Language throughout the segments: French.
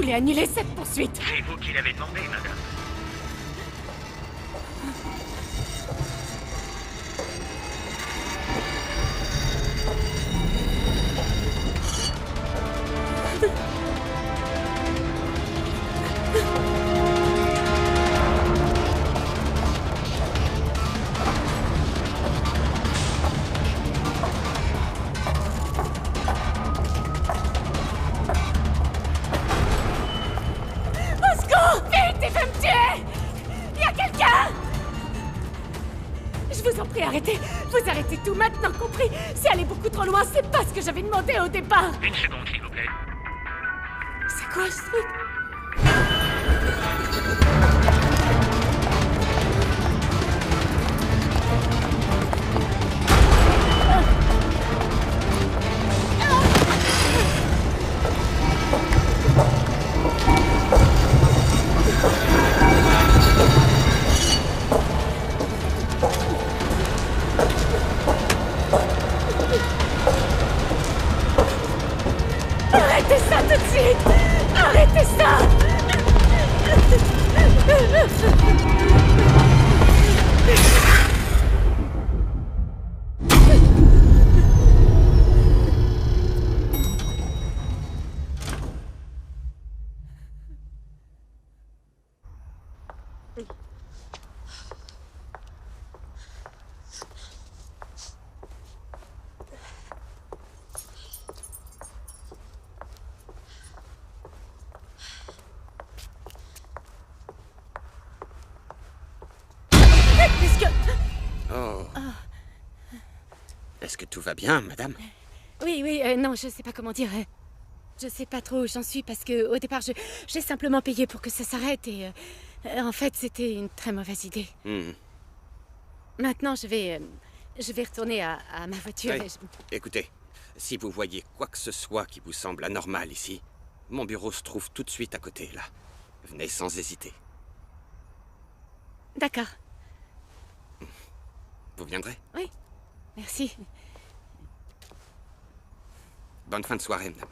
voulez annuler cette poursuite. C'est vous qui l'avez demandé, madame. Arrêtez! Vous arrêtez tout maintenant, compris? C'est aller beaucoup trop loin, c'est pas ce que j'avais demandé au départ! Une seconde, s'il vous plaît. C'est quoi ce truc? Arrêtez ça tout de suite! Arrêtez ça! Oh. Est-ce que tout va bien, madame? Oui, non, je sais pas comment dire. Je sais pas trop où j'en suis parce que au départ, j'ai simplement payé pour que ça s'arrête et en fait, c'était une très mauvaise idée. Maintenant, je vais retourner à ma voiture. Oui. Écoutez, si vous voyez quoi que ce soit qui vous semble anormal ici, mon bureau se trouve tout de suite à côté, là. Venez sans hésiter. D'accord. Vous viendrez? Oui, merci. Bonne fin de soirée, madame.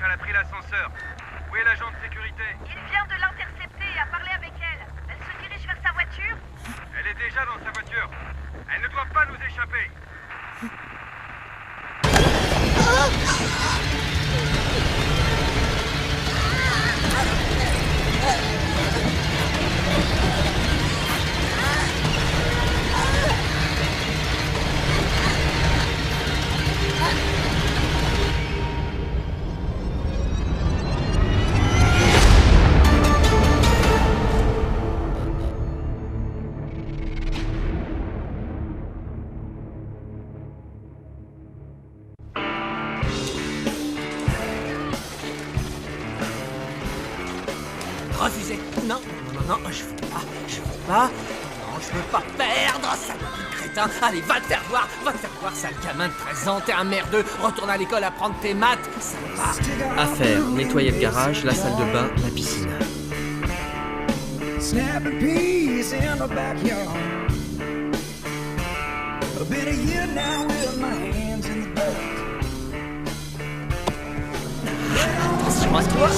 Elle a pris l'ascenseur. Où est l'agent de sécurité? Il vient de l'intercepter et a parlé avec elle. Elle se dirige vers sa voiture. Elle est déjà dans sa voiture. Elle ne doit pas nous échapper. Refusé. Non, je veux pas. Non, je veux pas perdre, sale petit crétin. Allez, va te faire voir, sale gamin de 13 ans, t'es un merdeux. Retourne à l'école à prendre tes maths, sale va. Affaire, nettoyer le garage, la salle de bain, la piscine. Snapping peas in the backyard. Been a year now with my hands in the dirt. Attention à toi.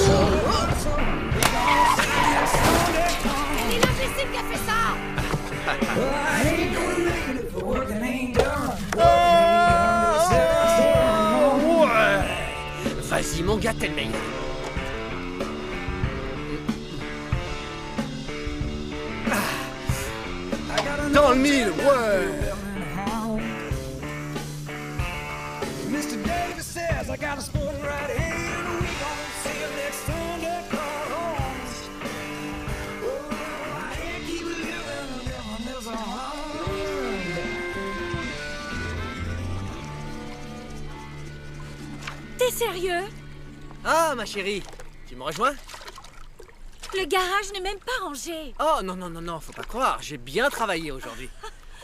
C'est l'imbécile qui a fait ça! Ouais. Vas-y, mon gars, t'es le meilleur. Dans le mille, ouais. Mr. Davis says I got a sport right hand. We gon' see you next Sunday. T'es sérieux? Ah, ma chérie, tu me rejoins? Le garage n'est même pas rangé. Oh non, non, non, non, faut pas croire, j'ai bien travaillé aujourd'hui.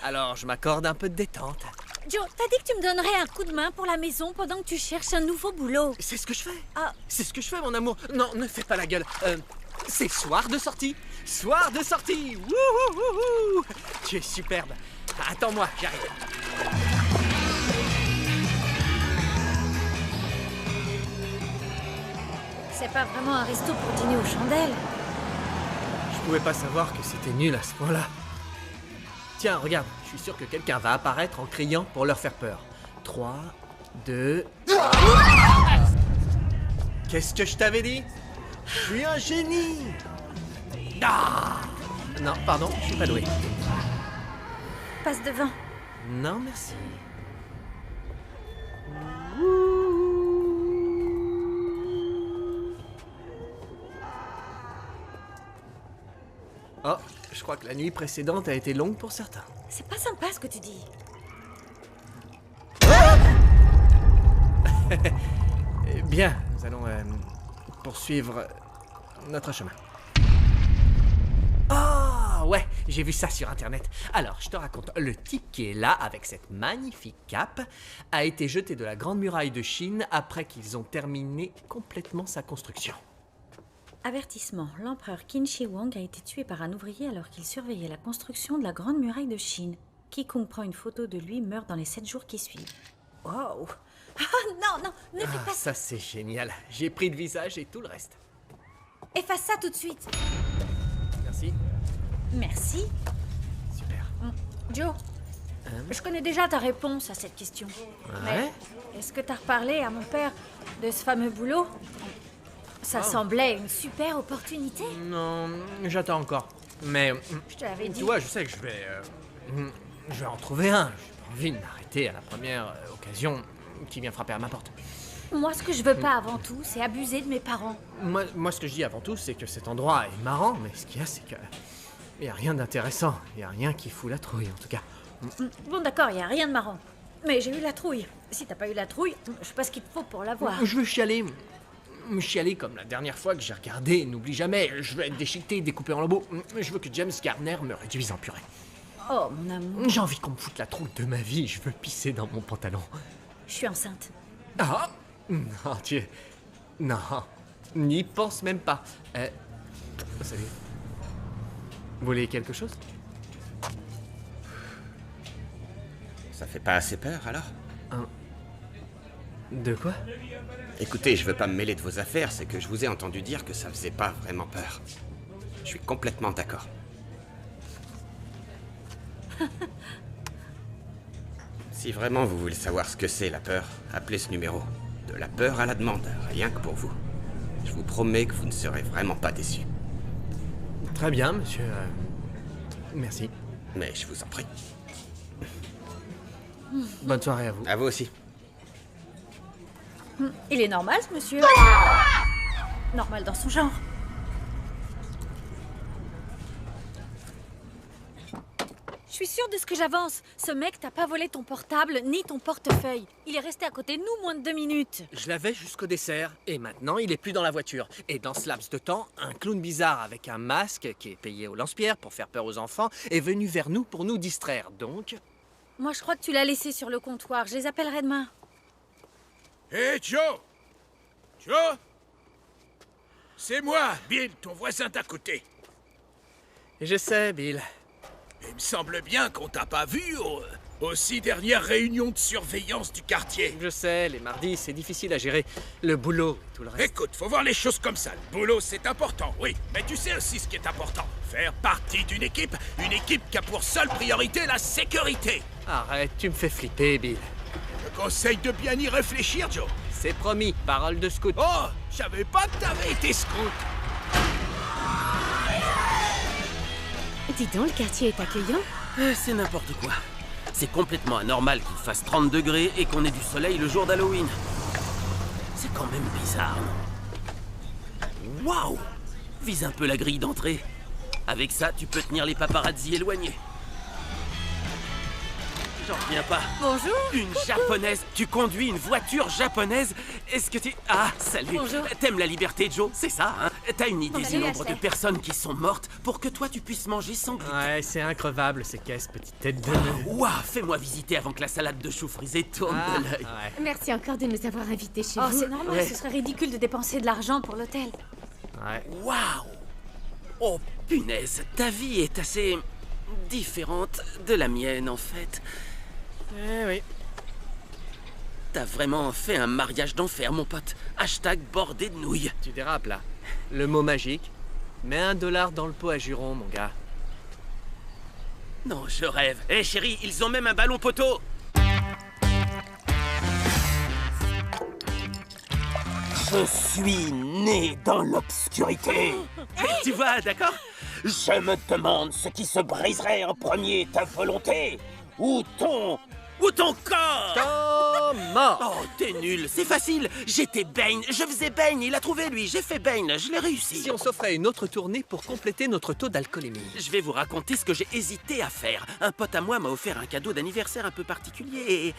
Alors, je m'accorde un peu de détente. Joe, t'as dit que tu me donnerais un coup de main pour la maison pendant que tu cherches un nouveau boulot. C'est ce que je fais. Ah. C'est ce que je fais, mon amour. Non, ne fais pas la gueule. C'est soir de sortie. Soir de sortie. Wouhou. Tu es superbe. Attends-moi, j'arrive. C'est pas vraiment un resto pour dîner aux chandelles. Je pouvais pas savoir que c'était nul à ce point-là. Tiens, regarde, je suis sûr que quelqu'un va apparaître en criant pour leur faire peur. 3, 2... Qu'est-ce que je t'avais dit? Je suis un génie. Ah! Non, pardon, je suis pas doué. Passe devant. Non, merci. Oh, je crois que la nuit précédente a été longue pour certains. C'est pas sympa ce que tu dis. Bien, nous allons poursuivre notre chemin. Ah ouais, j'ai vu ça sur internet. Alors, je te raconte, le type qui est là avec cette magnifique cape a été jeté de la Grande Muraille de Chine après qu'ils ont terminé complètement sa construction. Avertissement, l'empereur Qin Shi Huang a été tué par un ouvrier alors qu'il surveillait la construction de la Grande Muraille de Chine. Quiconque prend une photo de lui meurt dans les 7 jours qui suivent. Wow. Ah non, non, ne fais pas ça. Ça c'est génial. J'ai pris le visage et tout le reste. Efface ça tout de suite. Merci. Merci. Super. Joe, je connais déjà ta réponse à cette question. Ouais. Mais est-ce que t'as reparlé à mon père de ce fameux boulot? Ça semblait une super opportunité. Non, j'attends encore. Mais Je te l'avais dit. tu vois, je sais que je vais en trouver un. J'ai pas envie de m'arrêter à la première occasion qui vient frapper à ma porte. Moi, ce que je veux pas avant tout, c'est abuser de mes parents. Moi, ce que je dis avant tout, c'est que cet endroit est marrant, mais ce qu'il y a, c'est que il y a rien d'intéressant. Il y a rien qui fout la trouille, en tout cas. Bon, d'accord, y a rien de marrant. Mais j'ai eu la trouille. Si t'as pas eu la trouille, je sais pas ce qu'il te faut pour l'avoir. Je veux chialer. Chialer comme la dernière fois que j'ai regardé. N'oublie jamais, je veux être déchiqueté, découpé en lambeaux. Je veux que James Garner me réduise en purée. Oh, mon amour. J'ai envie qu'on me foute la trouille de ma vie. Je veux pisser dans mon pantalon. Je suis enceinte. Ah non, non, n'y pense même pas. Salut. Vous voulez quelque chose? Ça fait pas assez peur, alors? De quoi? Écoutez, je veux pas me mêler de vos affaires, c'est que je vous ai entendu dire que ça faisait pas vraiment peur. Je suis complètement d'accord. Si vraiment vous voulez savoir ce que c'est la peur, appelez ce numéro. De la peur à la demande, rien que pour vous. Je vous promets que vous ne serez vraiment pas déçus. Très bien, monsieur. Merci. Mais je vous en prie. Bonne soirée à vous. À vous aussi. Il est normal, ce monsieur. Normal dans son genre. Je suis sûre de ce que j'avance. Ce mec t'a pas volé ton portable ni ton portefeuille. Il est resté à côté de nous moins de 2 minutes. Je l'avais jusqu'au dessert, et maintenant il est plus dans la voiture. Et dans ce laps de temps, un clown bizarre avec un masque, qui est payé au lance-pierre pour faire peur aux enfants, est venu vers nous pour nous distraire, donc... Moi, je crois que tu l'as laissé sur le comptoir. Je les appellerai demain. Hé, Joe! Joe? C'est moi, Bill, ton voisin d'à côté. Je sais, Bill. Il me semble bien qu'on t'a pas vu aux 6 dernières réunions de surveillance du quartier. Je sais, les mardis, c'est difficile à gérer. Le boulot, tout le reste. Écoute, faut voir les choses comme ça. Le boulot, c'est important, oui. Mais tu sais aussi ce qui est important. Faire partie d'une équipe qui a pour seule priorité la sécurité. Arrête, tu me fais flipper, Bill. Je te conseille de bien y réfléchir, Joe. C'est promis, parole de scout. Oh, je savais pas que t'avais été scout. Dis donc, le quartier est accueillant. C'est n'importe quoi. C'est complètement anormal qu'il fasse 30 degrés et qu'on ait du soleil le jour d'Halloween. C'est quand même bizarre, non? Waouh! Vise un peu la grille d'entrée. Avec ça, tu peux tenir les paparazzis éloignés. J'en reviens pas. Bonjour. Une japonaise. Tu conduis une voiture japonaise. Est-ce que tu... Ah, salut. Bonjour. T'aimes la liberté, Joe? C'est ça, hein? T'as une idée du salut, nombre de Ashley. personnes qui sont mortes pour que toi tu puisses manger sans gluten? Ouais, c'est increvable ces caisses, petite tête de nœud. Ouah, fais-moi visiter avant que la salade de choux frisé tourne de l'œil. Ouais. Merci encore de nous avoir invités chez Oh, vous. c'est normal, Ouais. ce serait ridicule de dépenser de l'argent pour l'hôtel. Ouais. Waouh! Oh, punaise, ta vie est assez... différente de la mienne, en fait. Eh oui. T'as vraiment fait un mariage d'enfer, mon pote. Hashtag bordé de nouilles. Tu dérapes là. Le mot magique. Mets $1 dans le pot à jurons, mon gars. Non, je rêve. Hé, chérie, ils ont même un ballon poteau. Je suis né dans l'obscurité. Tu vois, d'accord? Je me demande ce qui se briserait en premier, ta volonté ou ton corps. Temps mort. Oh, t'es nul, c'est facile. J'étais Bane, je faisais Bane, il a trouvé lui, j'ai fait Bane, je l'ai réussi. Si on s'offrait une autre tournée pour compléter notre taux d'alcoolémie. Je vais vous raconter ce que j'ai hésité à faire. Un pote à moi m'a offert un cadeau d'anniversaire un peu particulier et...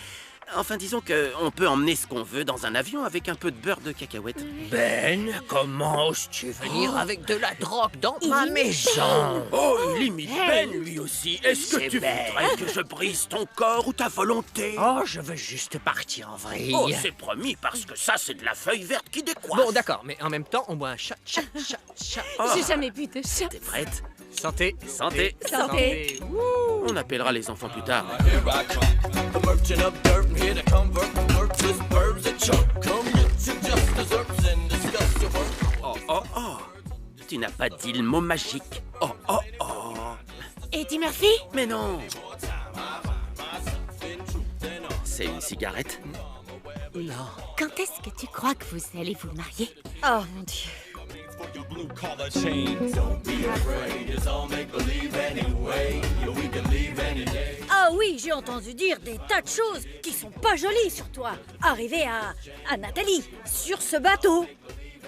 Enfin, disons qu'on peut emmener ce qu'on veut dans un avion avec un peu de beurre de cacahuète. Ben, comment oses-tu venir avec de la drogue dans ma maison? Oh, il imite Ben, lui aussi. Est-ce que C'est tu Ben. voudrais que je brise ton corps ou ta volonté? Oh, je veux juste partir en vrille. Oh, c'est promis, parce que ça, c'est de la feuille verte qui décoiffe. Bon, d'accord, mais en même temps, on boit un chat. J'ai jamais bu de chat. T'es prête? Santé. Santé. Santé. On appellera les enfants plus tard. Oh, oh, oh. Tu n'as pas dit le mot magique. Oh, oh, oh. Eddie Murphy? Mais non. C'est une cigarette? Non. Quand est-ce que tu crois que vous allez vous marier? Oh mon Dieu. Ah oui, j'ai entendu dire des tas de choses qui sont pas jolies sur toi. Arrivé à Nathalie, sur ce bateau.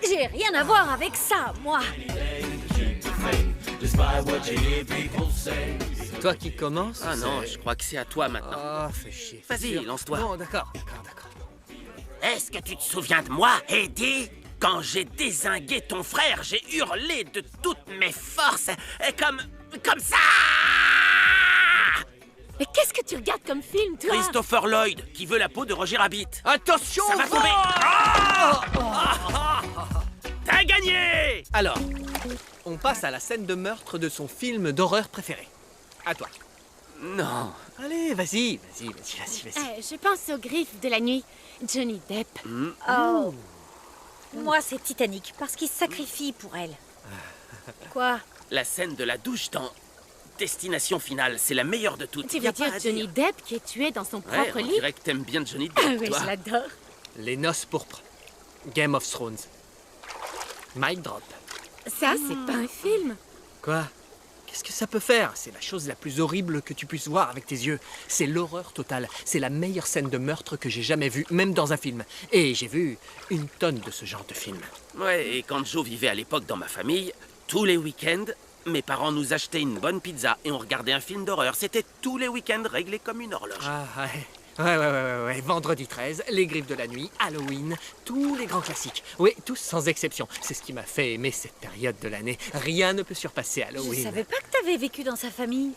J'ai rien à voir avec ça, moi. C'est toi qui commence? Ah non, je crois que c'est à toi maintenant. Ah, fais chier. Vas-y, Sûr. lance-toi. Bon, d'accord. Est-ce que tu te souviens de moi, Eddie? Quand j'ai dézingué ton frère, j'ai hurlé de toutes mes forces, comme ça! Mais qu'est-ce que tu regardes comme film, toi? Christopher Lloyd, qui veut la peau de Roger Rabbit. Attention! Ça va tomber! T'as gagné! Alors, on passe à la scène de meurtre de son film d'horreur préféré. À toi. Non. Allez, vas-y. Je pense aux griffes de la nuit. Johnny Depp. Oh. Moi, c'est Titanic, parce qu'il se sacrifie pour elle. Quoi? La scène de la douche dans Destination Finale, c'est la meilleure de toutes. Tu Y veux a pas dire à Johnny Depp qui est tué dans son Ouais, propre on lit? dirait que t'aimes bien Johnny Depp, Ah oui, toi. je l'adore. Les noces pourpres. Game of Thrones. Mic drop. Ça, c'est pas un film. Quoi? Qu'est-ce que ça peut faire? C'est la chose la plus horrible que tu puisses voir avec tes yeux. C'est l'horreur totale. C'est la meilleure scène de meurtre que j'ai jamais vue, même dans un film. Et j'ai vu une tonne de ce genre de film. Ouais, et quand Joe vivait à l'époque dans ma famille, tous les week-ends, mes parents nous achetaient une bonne pizza et on regardait un film d'horreur. C'était tous les week-ends réglé comme une horloge. Ah ouais. Ouais. Vendredi 13, Les Griffes de la Nuit, Halloween, tous les grands classiques. Oui, tous sans exception. C'est ce qui m'a fait aimer cette période de l'année. Rien ne peut surpasser Halloween. Je savais pas que t'avais vécu dans sa famille.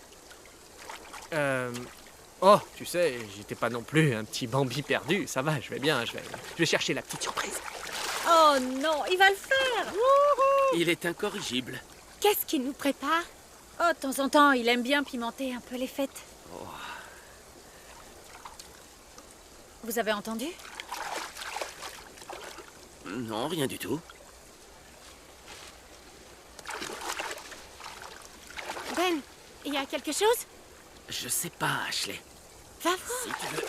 Oh, tu sais, j'étais pas non plus un petit Bambi perdu. Ça va, je vais bien, je vais chercher la petite surprise. Oh non, il va le faire. Il est incorrigible. Qu'est-ce qu'il nous prépare? Oh, de temps en temps, il aime bien pimenter un peu les fêtes. Oh. Vous avez entendu? Non, rien du tout. Ben, il y a quelque chose? Je sais pas, Ashley. Va voir. Si tu veux...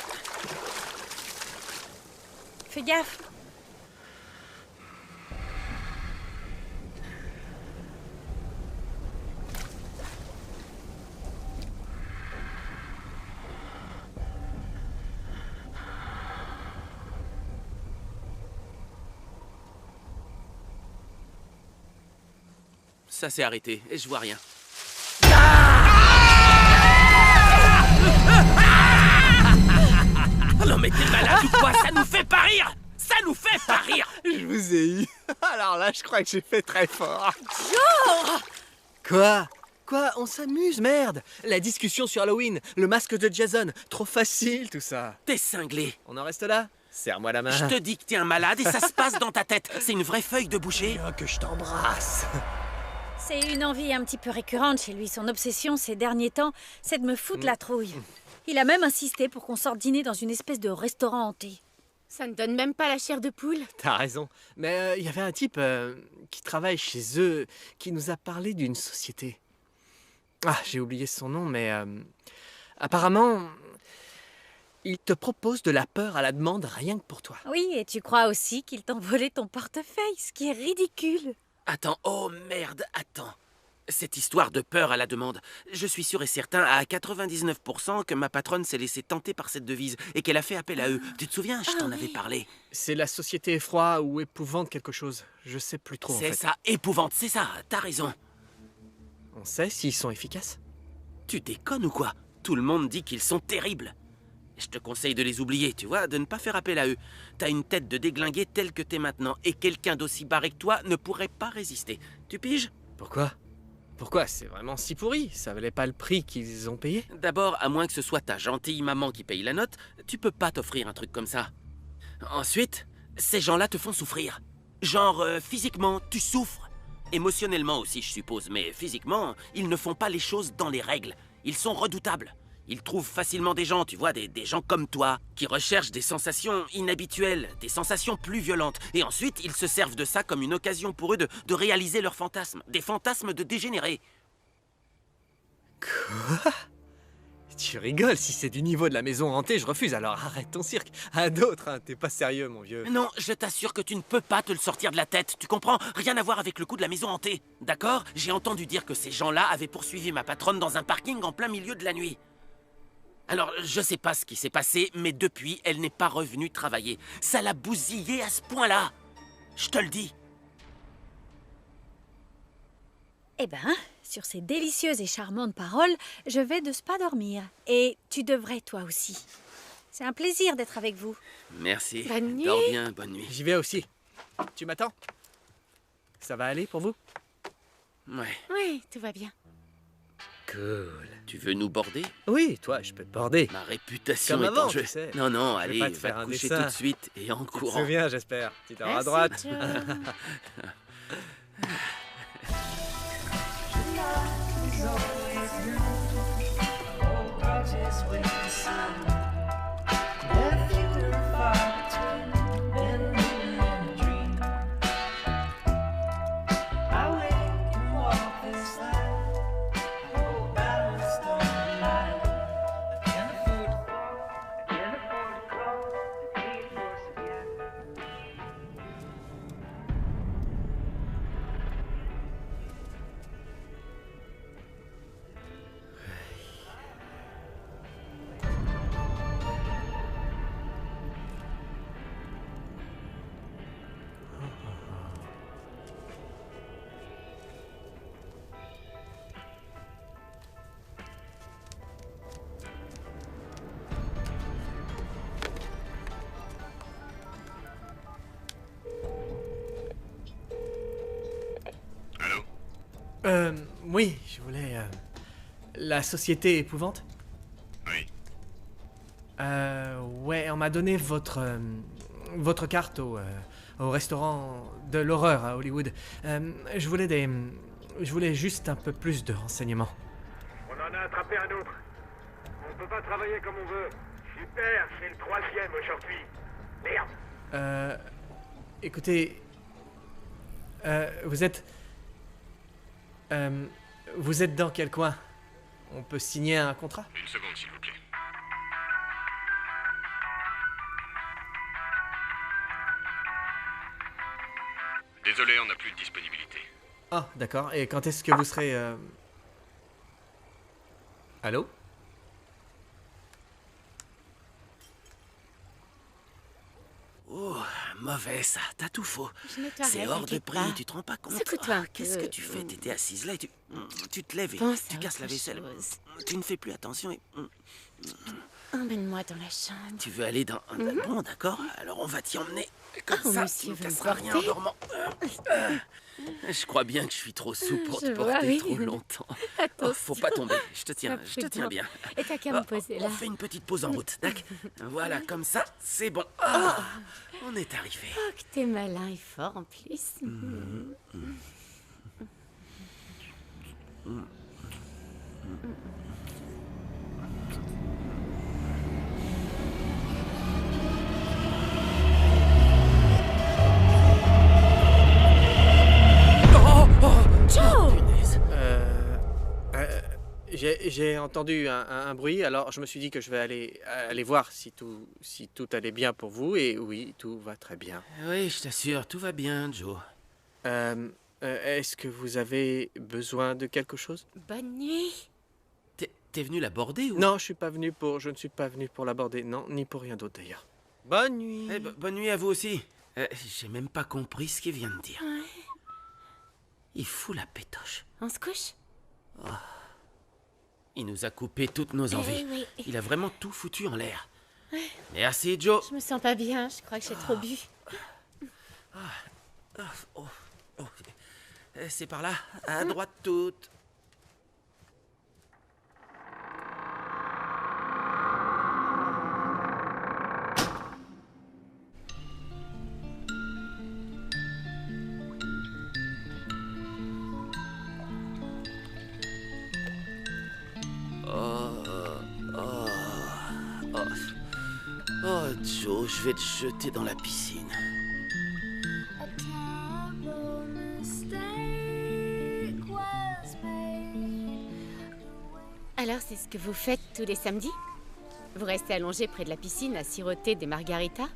Fais gaffe. Ça s'est arrêté et je vois rien. là, je crois que j'ai fait très fort. Joe! Quoi? Quoi? On s'amuse, merde! La discussion sur Halloween, le masque de Jason, trop facile tout ça. T'es cinglé. On en reste là? Serre-moi la main. Je te dis que t'es un malade et ça se passe dans ta tête. C'est une vraie feuille de boucher. Viens que je t'embrasse. C'est une envie un petit peu récurrente chez lui. Son obsession ces derniers temps, c'est de me foutre la trouille. Il a même insisté pour qu'on sorte dîner dans une espèce de restaurant hanté. Ça ne donne même pas la chair de poule. T'as raison. Mais il y avait un type qui travaille chez eux qui nous a parlé d'une société. Ah, j'ai oublié son nom, mais apparemment, il te propose de la peur à la demande rien que pour toi. Oui, et tu crois aussi qu'il t'ont volé ton portefeuille, ce qui est ridicule. Attends, oh merde, attends. Cette histoire de peur à la demande, je suis sûr et certain à 99% que ma patronne s'est laissée tenter par cette devise et qu'elle a fait appel à eux. Tu te souviens, je t'en avais parlé. C'est la société effroi ou épouvante quelque chose. Je sais plus trop en fait. C'est ça, épouvante, c'est ça, t'as raison. On sait s'ils sont efficaces? Tu déconnes ou quoi? Tout le monde dit qu'ils sont terribles. Je te conseille de les oublier, tu vois, de ne pas faire appel à eux. T'as une tête de déglingué telle que t'es maintenant, et quelqu'un d'aussi barré que toi ne pourrait pas résister. Tu piges? Pourquoi? Pourquoi? C'est vraiment si pourri. Ça valait pas le prix qu'ils ont payé? D'abord, à moins que ce soit ta gentille maman qui paye la note, tu peux pas t'offrir un truc comme ça. Ensuite, ces gens-là te font souffrir. Genre, physiquement, tu souffres. Émotionnellement aussi, je suppose, mais physiquement, ils ne font pas les choses dans les règles. Ils sont redoutables. Ils trouvent facilement des gens, tu vois, des gens comme toi, qui recherchent des sensations inhabituelles, des sensations plus violentes. Et ensuite, ils se servent de ça comme une occasion pour eux de réaliser leurs fantasmes. Des fantasmes de dégénérés. Quoi? Tu rigoles, si c'est du niveau de la maison hantée, je refuse, alors arrête ton cirque. À d'autres, hein, t'es pas sérieux, mon vieux. Non, je t'assure que tu ne peux pas te le sortir de la tête, tu comprends? Rien à voir avec le coup de la maison hantée, d'accord? J'ai entendu dire que ces gens-là avaient poursuivi ma patronne dans un parking en plein milieu de la nuit. Alors, je sais pas ce qui s'est passé, mais depuis, elle n'est pas revenue travailler. Ça l'a bousillée à ce point-là. Je te le dis. Eh ben, sur ces délicieuses et charmantes paroles, je vais de pas dormir. Et tu devrais, toi aussi. C'est un plaisir d'être avec vous. Merci. Bonne nuit. Dors bien, bonne nuit. J'y vais aussi. Tu m'attends? Ça va aller pour vous? Ouais. Oui, tout va bien. Cool. Tu veux nous border? Oui, toi, je peux te border. Ma réputation Comme est avant, en jeu. tu sais. Non, non, Je vais allez, pas te faire va un te coucher dessin. tout de suite et en Tu te courant. souviens, j'espère. Tu dors à Merci, droite. Joe. Oui, je voulais... la société épouvante? Oui. Ouais, on m'a donné votre carte au restaurant de l'horreur à Hollywood. Je voulais juste un peu plus de renseignements. On en a attrapé un autre. On peut pas travailler comme on veut. Super, c'est le 3e aujourd'hui. Merde. Écoutez... vous êtes dans quel coin? On peut signer un contrat? Une seconde, s'il vous plaît. Désolé, on n'a plus de disponibilité. Ah, d'accord. Et quand est-ce que vous serez... Allô? Oh, mauvais ça, t'as tout faux. Je ne t'arrête, C'est hors de t'inquiète prix, pas. tu te rends pas compte. Secoue-toi un Qu'est-ce peu. que tu fais? T'étais assise là et tu te lèves et Pense tu à casses la autre vaisselle. chose. Tu ne fais plus attention et... Emmène-moi dans la chambre. Tu veux aller dans... Bon, d'accord, alors on va t'y emmener. Comme Oh, ça, monsieur tu ne veut me casseras rien en porter dormant. Je crois bien que je suis trop souple pour te Je vois, porter oui. trop longtemps. Attention. Faut pas tomber, je te tiens bien. Et t'as qu'à me poser là. On fait une petite pause en route, d'accord? Voilà, comme ça, c'est bon. On est arrivé. Oh, que t'es malin et fort en plus. Joe! J'ai entendu un bruit, alors je me suis dit que je vais aller voir si tout allait bien pour vous, et oui, tout va très bien. Oui, je t'assure, tout va bien, Joe. Est-ce que vous avez besoin de quelque chose? Bonne nuit. T'es venu l'aborder ou... Non, je ne suis pas venu pour l'aborder, non, ni pour rien d'autre d'ailleurs. Bonne nuit. Bonne nuit à vous aussi. J'ai même pas compris ce qu'il vient de dire. Ouais. Il fout la pétoche. On se couche? Il nous a coupé toutes nos envies. Oui. Il a vraiment tout foutu en l'air. Merci, Joe. Je me sens pas bien, je crois que j'ai trop bu. C'est par là, à droite toute. Oh, Joe, je vais te jeter dans la piscine. Alors, c'est ce que vous faites tous les samedis? Vous restez allongé près de la piscine à siroter des margaritas?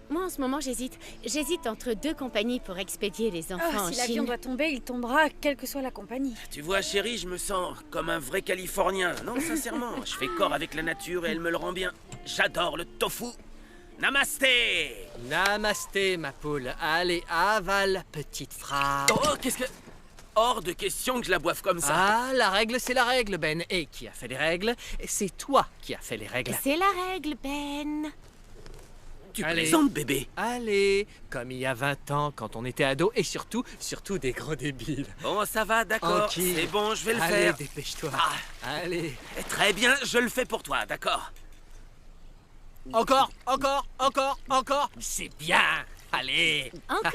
Moi, en ce moment, j'hésite. J'hésite entre deux compagnies pour expédier les enfants en si Chine. l'avion doit tomber, il tombera, quelle que soit la compagnie. Tu vois, chérie, je me sens comme un vrai Californien. Non, sincèrement, je fais corps avec la nature et elle me le rend bien. J'adore le tofu. Namasté! Namasté, ma poule. Allez, avale, petite phrase. Oh, qu'est-ce que... Hors de question que je la boive comme ça. Ah, la règle, c'est la règle, Ben. Et qui a fait les règles? C'est toi qui as fait les règles. C'est la règle, Ben. Tu plaisantes, bébé? Allez, comme il y a 20 ans, quand on était ados, et surtout des gros débiles. Bon, ça va, d'accord. C'est bon, je vais le faire. Allez, dépêche-toi. Allez. Très bien, je le fais pour toi, d'accord? Encore. C'est bien. Allez. Encore.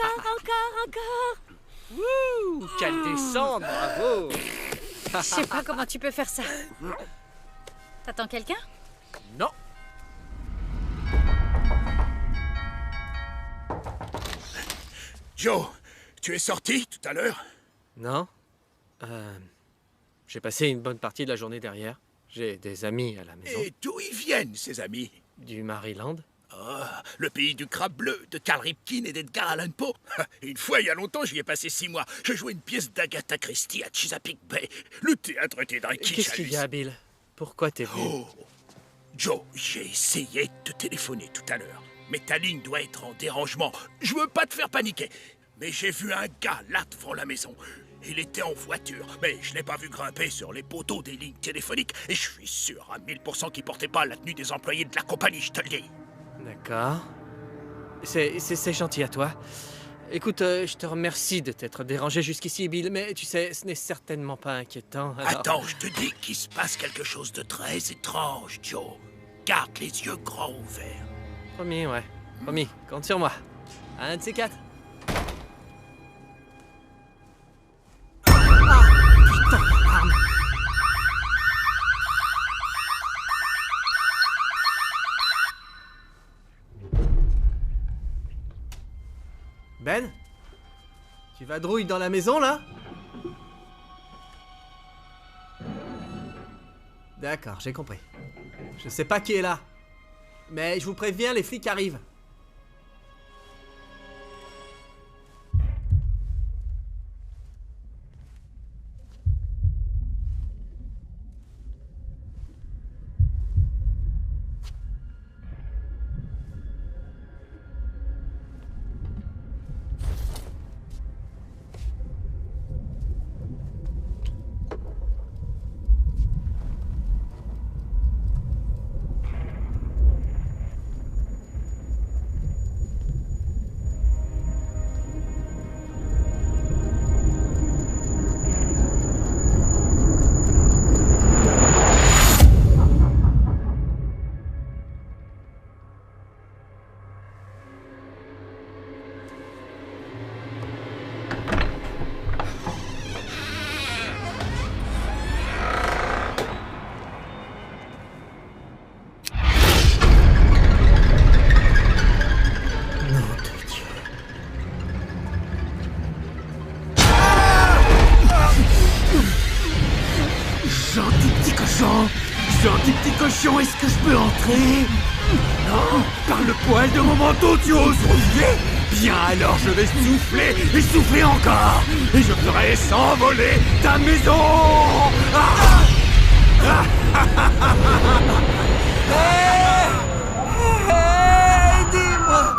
Wouh, quelle descente, bravo. Je sais pas comment tu peux faire ça. T'attends quelqu'un? Non. Joe, tu es sorti tout à l'heure? Non. J'ai passé une bonne partie de la journée derrière. J'ai des amis à la maison. Et d'où ils viennent, ces amis? Du Maryland. Le pays du crabe bleu, de Carl Ripken et d'Edgar Allan Poe. Une fois, il y a longtemps, j'y ai passé 6 mois. Je jouais une pièce d'Agatha Christie à Chesapeake Bay. Le théâtre était d'un kitsch. Qu'est-ce qu'il y a, Bill? Pourquoi t'es venu? Joe, j'ai essayé de te téléphoner tout à l'heure. Mais ta ligne doit être en dérangement. Je veux pas te faire paniquer. Mais j'ai vu un gars là devant la maison. Il était en voiture, mais je l'ai pas vu grimper sur les poteaux des lignes téléphoniques. Et je suis sûr à 1000% qu'il portait pas la tenue des employés de la compagnie, je te le dis. D'accord. C'est gentil à toi. Écoute, je te remercie de t'être dérangé jusqu'ici, Bill, mais tu sais, ce n'est certainement pas inquiétant. Alors... Attends, je te dis qu'il se passe quelque chose de très étrange, Joe. Garde les yeux grands ouverts. Promis, ouais. Promis, compte sur moi. Un de ces quatre. Ben? Tu vadrouilles dans la maison, là? D'accord, j'ai compris. Je sais pas qui est là. Mais je vous préviens, les flics arrivent. Gentil petit cochon, est-ce que je peux entrer? Non, par le poil de mon manteau, tu oses refuser? Bien alors, je vais souffler et souffler encore, et je ferai s'envoler ta maison. Aidez-moi!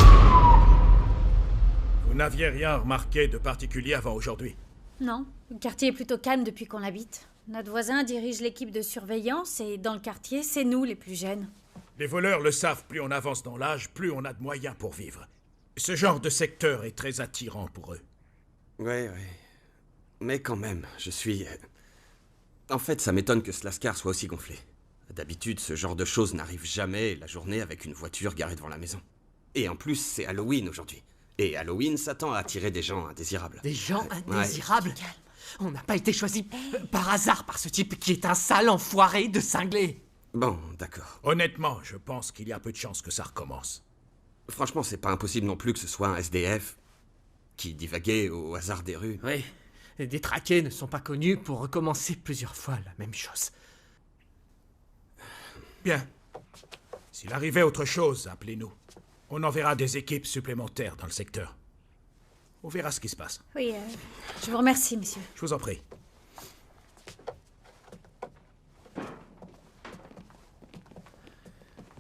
Vous n'aviez rien remarqué de particulier avant aujourd'hui? Non, le quartier est plutôt calme depuis qu'on l'habite. Notre voisin dirige l'équipe de surveillance et dans le quartier, c'est nous les plus jeunes. Les voleurs le savent, plus on avance dans l'âge, plus on a de moyens pour vivre. Ce genre de secteur est très attirant pour eux. Ouais. Mais quand même, je suis... En fait, ça m'étonne que ce lascar soit aussi gonflé. D'habitude, ce genre de choses n'arrive jamais la journée avec une voiture garée devant la maison. Et en plus, c'est Halloween aujourd'hui. Et Halloween s'attend à attirer des gens indésirables. Des gens indésirables? On n'a pas été choisis par hasard par ce type qui est un sale enfoiré de cinglé. Bon, d'accord. Honnêtement, je pense qu'il y a peu de chances que ça recommence. Franchement, c'est pas impossible non plus que ce soit un SDF qui divaguait au hasard des rues. Oui, les détraqués ne sont pas connus pour recommencer plusieurs fois la même chose. Bien. S'il arrivait autre chose, appelez-nous. On enverra des équipes supplémentaires dans le secteur. On verra ce qui se passe. Oui, je vous remercie, monsieur. Je vous en prie.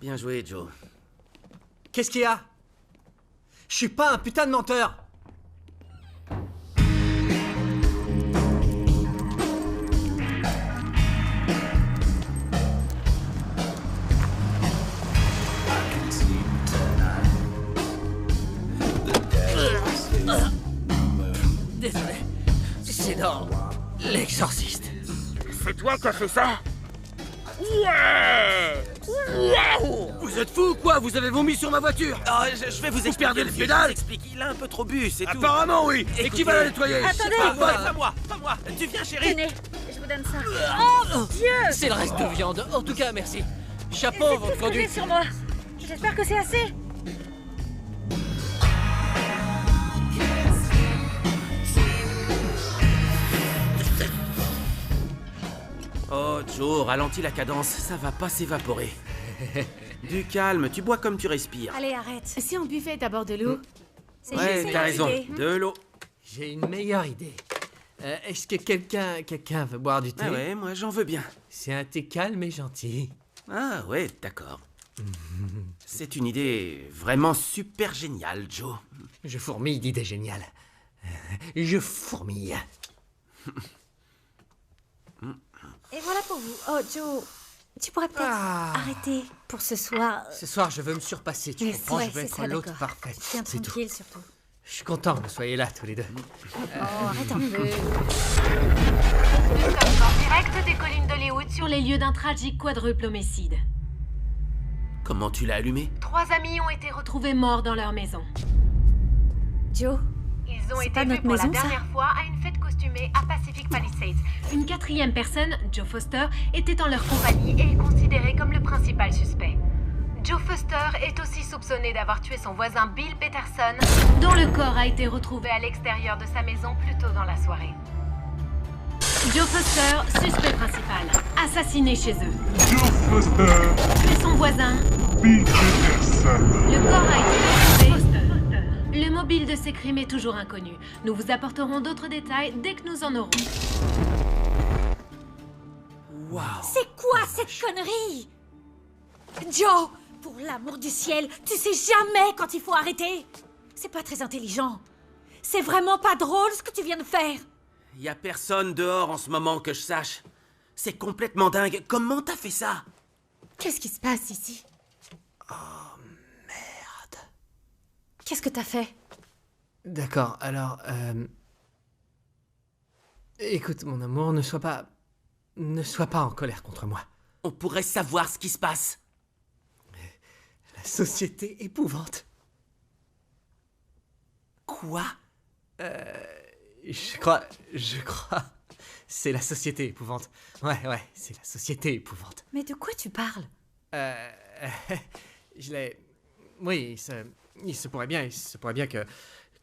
Bien joué, Joe. Qu'est-ce qu'il y a? Je suis pas un putain de menteur. Désolé. C'est dans l'exorciste. C'est toi qui as fait ça? Ouais! Waouh! Vous êtes fous ou quoi? Vous avez vomi sur ma voiture. Je vais vous expliquer. le pédale? Il a un peu trop bu, c'est tout. Apparemment, oui! Et qui va la nettoyer? Attendez! Pas moi. Tu viens, chérie? Tenez, je vous donne ça. Oh Dieu! C'est le reste de viande. En tout cas, merci. Chapeau, votre conduite. Sur moi. J'espère que c'est assez. Oh, Joe, ralentis la cadence, ça va pas s'évaporer. Du calme, tu bois comme tu respires. Allez, arrête. Si on buvait d'abord de l'eau. C'est Ouais, juste t'as une raison, idée. de l'eau. J'ai une meilleure idée. Est-ce que quelqu'un veut boire du thé? Ah ouais, moi j'en veux bien. C'est un thé calme et gentil. Ah ouais, d'accord. C'est une idée vraiment super géniale, Joe. Je fourmille d'idées géniales. Je fourmille. Et voilà pour vous. Oh, Joe, tu pourrais peut-être arrêter pour ce soir. Ce soir, je veux me surpasser, tu Mais comprends? ouais, Je veux c'est être ça, l'autre d'accord. parfait. Tiens, C'est tout. tranquille surtout. Je suis content que vous soyez là, tous les deux. Oh, arrête un peu. Nous sommes en direct des collines d'Hollywood sur les lieux d'un tragique quadruple homicide. Comment tu l'as allumé? 3 amis ont été retrouvés morts dans leur maison. Joe, Ils ont C'est été pas vus notre pour maison, la ça dernière fois à une fête costumée à Pacific Palisades. Une 4e personne, Joe Foster, était en leur compagnie et est considéré comme le principal suspect. Joe Foster est aussi soupçonné d'avoir tué son voisin Bill Peterson, dont le corps a été retrouvé à l'extérieur de sa maison plus tôt dans la soirée. Joe Foster, suspect principal, assassiné chez eux. Joe Foster, Tué son voisin. Bill Peterson. Le corps a été retrouvé. Le mobile de ces crimes est toujours inconnu. Nous vous apporterons d'autres détails dès que nous en aurons. Waouh! c'est quoi cette connerie? Joe, pour l'amour du ciel, tu sais jamais quand il faut arrêter. C'est pas très intelligent. C'est vraiment pas drôle ce que tu viens de faire. Y a personne dehors en ce moment que je sache. C'est complètement dingue. Comment t'as fait ça? Qu'est-ce qui se passe ici? Qu'est-ce que t'as fait? D'accord, alors, écoute, mon amour, ne sois pas en colère contre moi. On pourrait savoir ce qui se passe. La société épouvante. Quoi? Je crois, c'est la société épouvante. Ouais, c'est la société épouvante. Mais de quoi tu parles? Je l'ai... Oui, il se pourrait bien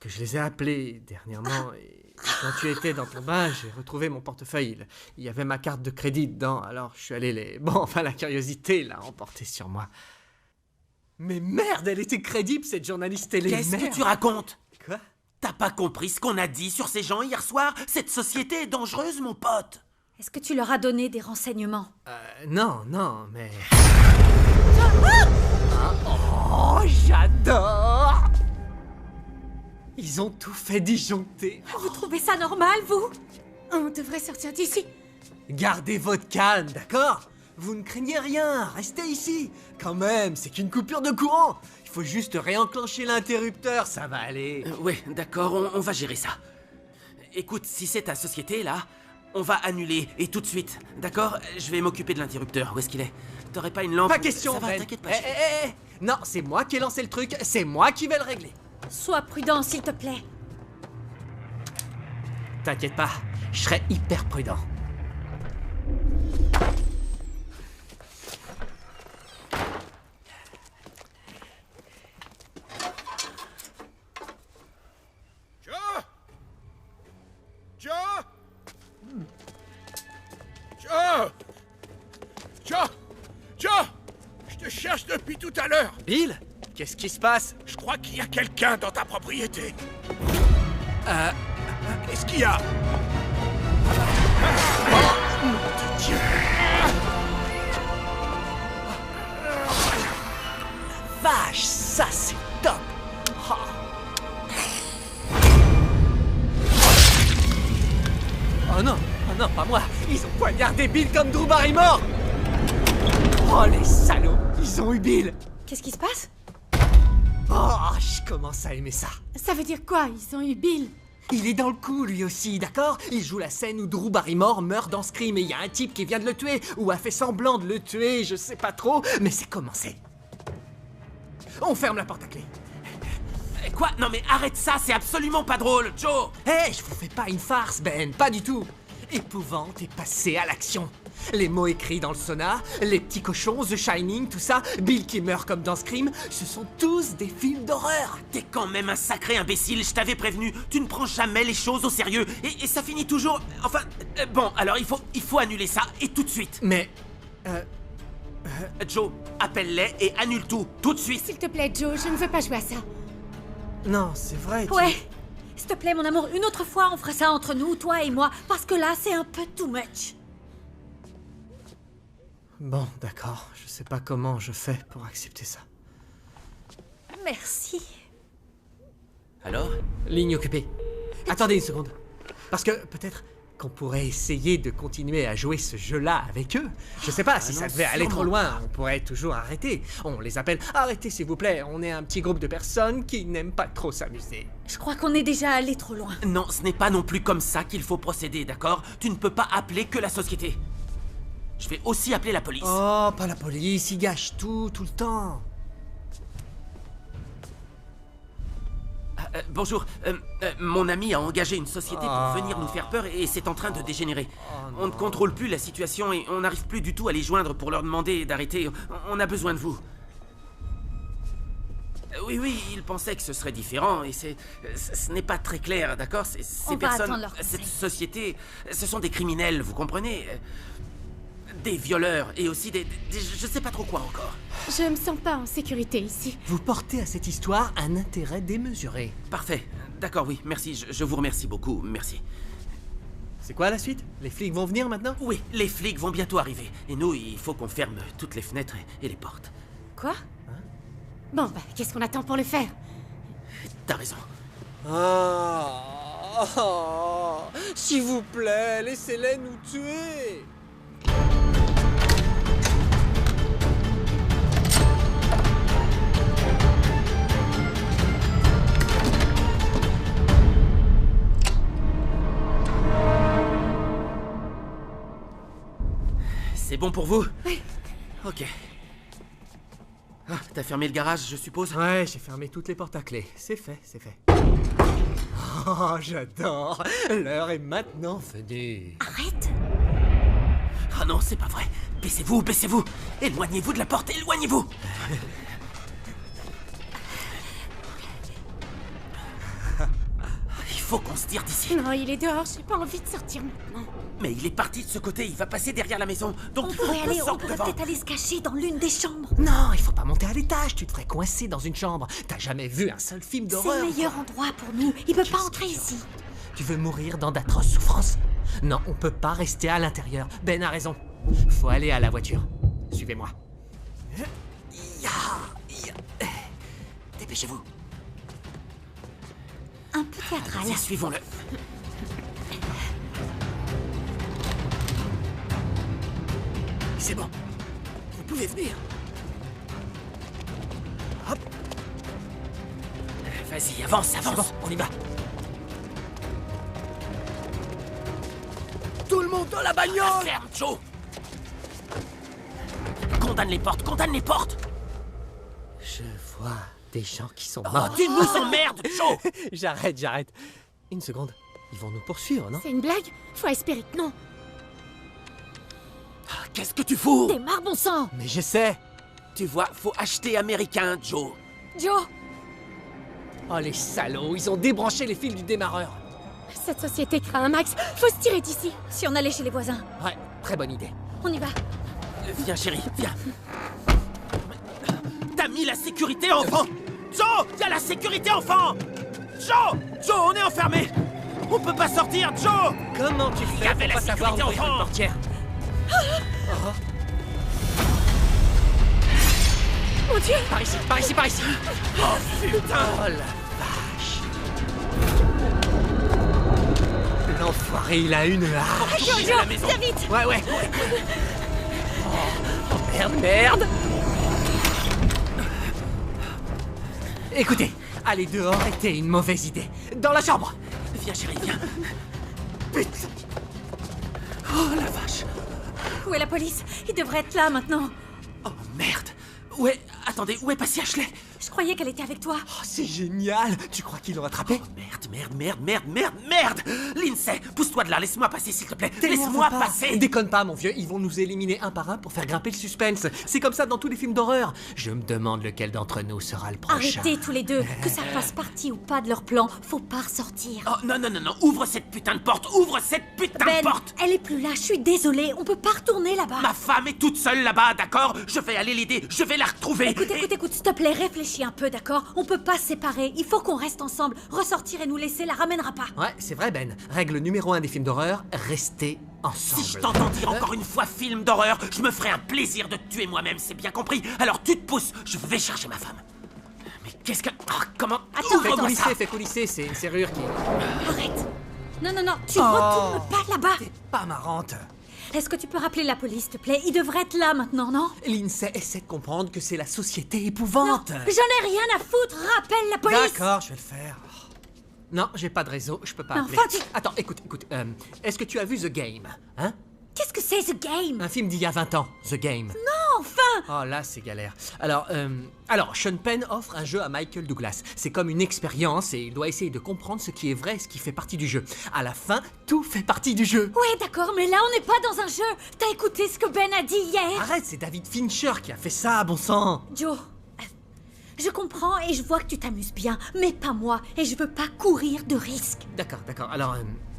que je les ai appelés dernièrement. Et quand tu étais dans ton bain, j'ai retrouvé mon portefeuille. Il y avait ma carte de crédit dedans, alors je suis allé les... Bon, enfin, la curiosité l'a emporté sur moi. Mais merde, elle était crédible, cette journaliste télé. Qu'est-ce que tu racontes? Quoi? T'as pas compris ce qu'on a dit sur ces gens hier soir? Cette société est dangereuse, mon pote. Est-ce que tu leur as donné des renseignements? Non, mais... Oh, j'adore! Ils ont tout fait disjoncter. Vous trouvez ça normal, vous? On devrait sortir d'ici. Gardez votre calme, d'accord? Vous ne craignez rien, restez ici. Quand même, c'est qu'une coupure de courant. Il faut juste réenclencher l'interrupteur, ça va aller. Ouais, d'accord, on va gérer ça. Écoute, si c'est ta société, là, on va annuler, et tout de suite, d'accord? Je vais m'occuper de l'interrupteur, où est-ce qu'il est? T'aurais pas une lampe? Pas question, ça va, Ben. t'inquiète pas. Non, c'est moi qui ai lancé le truc, c'est moi qui vais le régler. Sois prudent, s'il te plaît. T'inquiète pas, je serai hyper prudent. Joe! Je te cherche depuis tout à l'heure. Bill? Qu'est-ce qui se passe? Je crois qu'il y a quelqu'un dans ta propriété. Qu'est-ce qu'il y a? Oh, nom de Dieu! Vache, ça c'est top! Oh non, pas moi! Ils ont poignardé Bill comme Drew Barrymore! Oh les salauds! Ils ont eu Bill! Qu'est-ce qui se passe? Oh, je commence à aimer ça! Ça veut dire quoi? Ils ont eu Bill? Il est dans le coup lui aussi, d'accord? Il joue la scène où Drew Barrymore meurt dans Scream et il y a un type qui vient de le tuer, ou a fait semblant de le tuer, je sais pas trop, mais c'est commencé. On ferme la porte à clé. Quoi? Non mais arrête ça, c'est absolument pas drôle, Joe! Hé, je vous fais pas une farce, Ben, pas du tout. Épouvante et passé à l'action. Les mots écrits dans le sauna, les petits cochons, The Shining, tout ça, Bill qui meurt comme dans Scream, ce sont tous des films d'horreur. T'es quand même un sacré imbécile, je t'avais prévenu. Tu ne prends jamais les choses au sérieux, et ça finit toujours... Enfin, bon, alors il faut annuler ça, et tout de suite. Mais... Joe, appelle-les et annule tout de suite. S'il te plaît, Joe, je ne veux pas jouer à ça. Non, c'est vrai. Ouais. S'il te plaît, mon amour, une autre fois, on fera ça entre nous, toi et moi, parce que là, c'est un peu too much. Bon, d'accord. Je sais pas comment je fais pour accepter ça. Merci. Alors? Ligne occupée. Attendez une seconde. Parce que peut-être qu'on pourrait essayer de continuer à jouer ce jeu-là avec eux. Je sais pas, si ça devait aller trop loin, on pourrait toujours arrêter. On les appelle « Arrêtez s'il vous plaît, on est un petit groupe de personnes qui n'aiment pas trop s'amuser. » Je crois qu'on est déjà allé trop loin. Non, ce n'est pas non plus comme ça qu'il faut procéder, d'accord? Tu ne peux pas appeler que la société. Je vais aussi appeler la police. Oh, pas la police, ils gâchent tout le temps. Bonjour, mon ami a engagé une société pour venir nous faire peur et c'est en train de dégénérer. On ne contrôle plus la situation et on n'arrive plus du tout à les joindre pour leur demander d'arrêter. On a besoin de vous. Oui, il pensait que ce serait différent et ce n'est pas très clair, d'accord? Ces personnes, cette société, ce sont des criminels, vous comprenez? Des violeurs et aussi des je sais pas trop quoi encore. Je me sens pas en sécurité ici. Vous portez à cette histoire un intérêt démesuré. Parfait. D'accord, oui, merci. Je vous remercie beaucoup, merci. C'est quoi la suite? Les flics vont venir maintenant? Oui, les flics vont bientôt arriver. Et nous, il faut qu'on ferme toutes les fenêtres et les portes. Quoi? Bon, bah, qu'est-ce qu'on attend pour le faire? T'as raison. S'il vous plaît, laissez-les nous tuer. C'est bon pour vous? Oui. Ok. Ah, t'as fermé le garage, je suppose? Ouais, j'ai fermé toutes les portes à clé. C'est fait, c'est fait. Oh, j'adore. L'heure est maintenant venue. Arrête. Ah non, c'est pas vrai. Baissez-vous, baissez-vous. Éloignez-vous de la porte, éloignez-vous. faut qu'on se tire d'ici. Non, il est dehors, j'ai pas envie de sortir maintenant. Mais il est parti de ce côté, il va passer derrière la maison. Donc il faut qu'on On sorte pourrait devant. peut-être aller se cacher dans l'une des chambres. Non, il faut pas monter à l'étage, tu te ferais coincer dans une chambre. T'as jamais vu un seul film C'est d'horreur. le meilleur endroit pour nous. Il peut pas entrer ici. Tu veux mourir dans d'atroces souffrances? Non, on peut pas rester à l'intérieur. Ben a raison. Faut aller à la voiture. Suivez-moi. Dépêchez-vous. Un peu théâtral. Allez, suivons-le. C'est bon. Vous pouvez venir. Hop. Vas-y, avance, avance. Bon, on y va. Tout le monde dans la bagnole! Ferme, Joe. Condamne les portes, condamne les portes. Je vois des gens qui sont Oh, morts. tu nous emmerdes, Joe. J'arrête. Une seconde. Ils vont nous poursuivre, non? C'est une blague? Faut espérer que non. Qu'est-ce que tu fous? Démarre, bon sang! Mais j'essaie. Tu vois, faut acheter américain, Joe. Joe! Oh, les salauds, ils ont débranché les fils du démarreur. Cette société craint un max. Faut se tirer d'ici. Si on allait chez les voisins. Ouais, très bonne idée. On y va. Viens, chérie, viens. T'as mis la sécurité enfant. Joe, y a la sécurité enfant. Joe, on est enfermé. On peut pas sortir, Joe. Comment tu fais avait pour la pas savoir sécurité ouvrir une enfant. portière? Mon Dieu! Par ici, par ici, par ici. Oh putain. Oh la vache. L'enfoiré, il a une hache. Toucher à la maison. Viens vite! Ouais. Oh, merde. Écoutez, aller dehors était une mauvaise idée. Dans la chambre. Viens, chérie, viens. Putain. Oh la vache. Où est la police? Il devrait être là maintenant. Oh merde. Attendez, où est passé Ashley? Je croyais qu'elle était avec toi. Oh, c'est génial. Tu crois qu'ils l'ont attrapé? Merde. Lindsay, pousse-toi de là, laisse-moi passer s'il te plaît. Laisse-moi passer. Déconne pas, mon vieux, ils vont nous éliminer un par un pour faire grimper le suspense. C'est comme ça dans tous les films d'horreur. Je me demande lequel d'entre nous sera le prochain. Arrêtez tous les deux. Que ça fasse partie ou pas de leur plan, faut pas ressortir. Oh non, ouvre cette putain de porte, ouvre cette putain Ben, de porte. elle est plus là, je suis désolée, on peut pas retourner là-bas. Ma femme est toute seule là-bas, d'accord? Je vais aller l'aider, je vais la retrouver. Écoute, s'il te plaît, réfléchis un peu, d'accord? On peut pas se séparer, il faut qu'on reste ensemble. Ressortir et nous laisser la ramènera pas. Ouais, c'est vrai, Ben. Règle numéro 1 des films d'horreur, restez ensemble. Si je t'entends dire encore une fois film d'horreur, je me ferai un plaisir de te tuer moi-même, c'est bien compris? Alors tu te pousses, je vais chercher ma femme. Mais qu'est-ce que... comment... Ouvre-moi ça. Fais coulisser, c'est une serrure qui... Arrête. Non, tu retournes pas là-bas. T'es pas marrante. Est-ce que tu peux rappeler la police, s'il te plaît? Il devrait être là maintenant, non? Lindsay essaie de comprendre que c'est la société Non, épouvante. j'en ai rien à foutre, rappelle la police. D'accord, je vais le faire. Non, j'ai pas de réseau, je peux pas appeler. Enfin, Attends, écoute, est-ce que tu as vu The Game, hein? Qu'est-ce que c'est, The Game? Un film d'il y a 20 ans, The Game. Non, enfin. Oh là, c'est galère. Alors, Sean Penn offre un jeu à Michael Douglas. C'est comme une expérience et il doit essayer de comprendre ce qui est vrai et ce qui fait partie du jeu. À la fin, tout fait partie du jeu. Ouais, d'accord, mais là, on n'est pas dans un jeu. T'as écouté ce que Ben a dit hier? Arrête, c'est David Fincher qui a fait ça, bon sang. Joe, je comprends et je vois que tu t'amuses bien, mais pas moi, et je veux pas courir de risques. D'accord. Alors,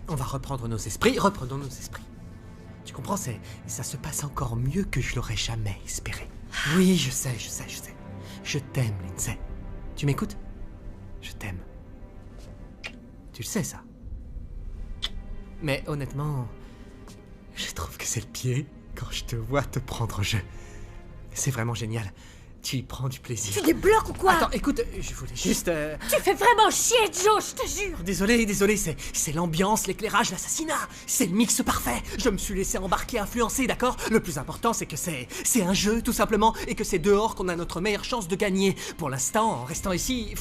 on va reprendre nos esprits. Reprenons nos esprits. Tu comprends, ça se passe encore mieux que je l'aurais jamais espéré. Oui, je sais. Je t'aime, Lindsay. Tu m'écoutes? Je t'aime. Tu le sais, ça. Mais honnêtement, je trouve que c'est le pied quand je te vois te prendre en jeu. C'est vraiment génial. Tu y prends du plaisir. Tu débloques ou quoi? Attends, écoute, je voulais juste... Tu fais vraiment chier, Joe, je te jure. Désolé, c'est l'ambiance, l'éclairage, l'assassinat. C'est le mix parfait. Je me suis laissé embarquer, influencer, d'accord? Le plus important, c'est que c'est un jeu, tout simplement, et que c'est dehors qu'on a notre meilleure chance de gagner. Pour l'instant, en restant ici,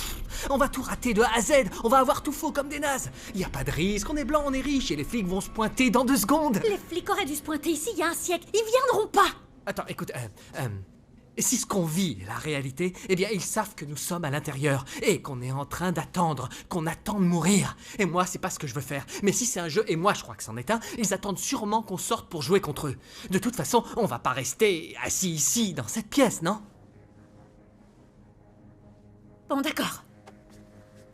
on va tout rater de A à Z. On va avoir tout faux comme des nazes. Y a pas de risque, on est blanc, on est riche, et les flics vont se pointer dans 2 secondes. Les flics auraient dû se pointer ici il y a un siècle. Ils viendront pas. Attends, écoute, si ce qu'on vit est la réalité, eh bien, ils savent que nous sommes à l'intérieur et qu'on est en train d'attendre, qu'on attend de mourir. Et moi, c'est pas ce que je veux faire. Mais si c'est un jeu, et moi je crois que c'en est un, ils attendent sûrement qu'on sorte pour jouer contre eux. De toute façon, on va pas rester assis ici, dans cette pièce, non? Bon, d'accord.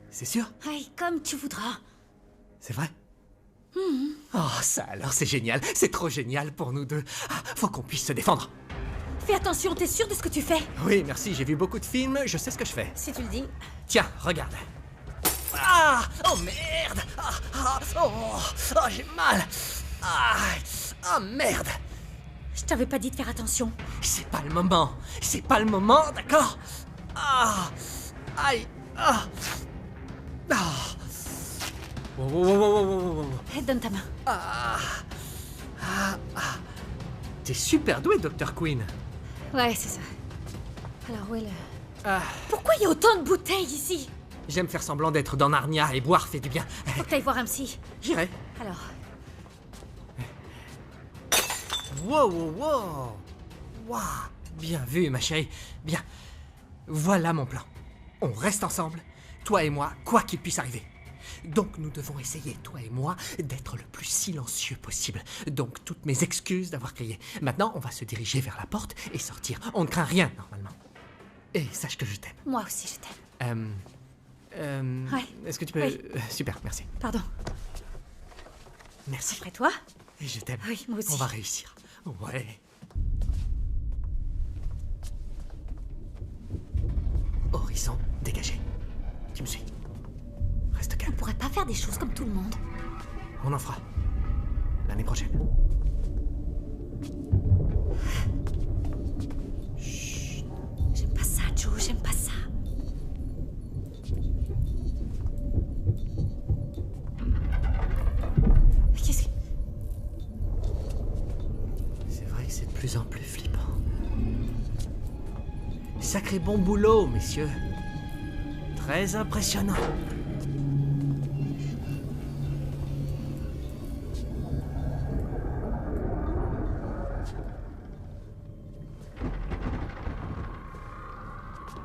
C'est sûr? Oui, comme tu voudras. C'est vrai? Oh, ça alors, c'est génial. C'est trop génial pour nous deux. Ah, faut qu'on puisse se défendre. Fais attention, t'es sûr de ce que tu fais? Oui, merci, j'ai vu beaucoup de films, je sais ce que je fais. Si tu le dis. Tiens, regarde. Ah! Oh merde! Oh, j'ai mal! Ah, merde! Je t'avais pas dit de faire attention. C'est pas le moment! C'est pas le moment, d'accord? Ah! Aïe! Ah! Ah! Wow. Donne ta main. T'es super doué, Dr. Queen. Ouais, c'est ça. Alors, où est le... Ah, Pourquoi il y a autant de bouteilles ici? j'aime faire semblant d'être dans Narnia et boire fait du bien. Faut que t'ailles voir un psy. J'irai. Alors, Wow. Bien vu, ma chérie. Bien. Voilà mon plan. On reste ensemble, toi et moi, quoi qu'il puisse arriver. Donc nous devons essayer, toi et moi, d'être le plus silencieux possible. Donc toutes mes excuses d'avoir crié. Maintenant, on va se diriger vers la porte et sortir. On ne craint rien, normalement. Et sache que je t'aime. moi aussi, je t'aime. Ouais. Est-ce que tu peux... Oui. Super, merci. Pardon. Merci. Après toi? Et je t'aime. Oui, moi aussi. On va réussir. Ouais. Horizon dégagé. Tu me suis. Reste On calme. pourrait pas faire des choses comme tout le monde. On en fera. L'année prochaine. Chut. J'aime pas ça, Joe, j'aime pas ça. Qu'est-ce que... C'est vrai que c'est de plus en plus flippant. Sacré bon boulot, messieurs. Très impressionnant.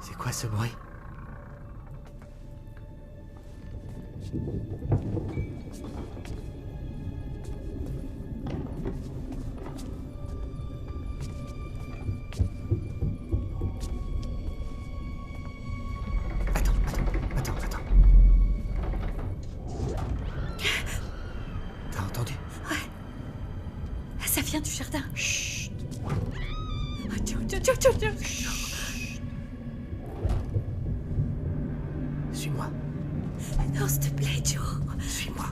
C'est quoi ce bruit? Attends. T'as entendu? Ça vient du jardin. Chut. Joe. Suis-moi. Non, s'il te plaît, Joe. Suis-moi.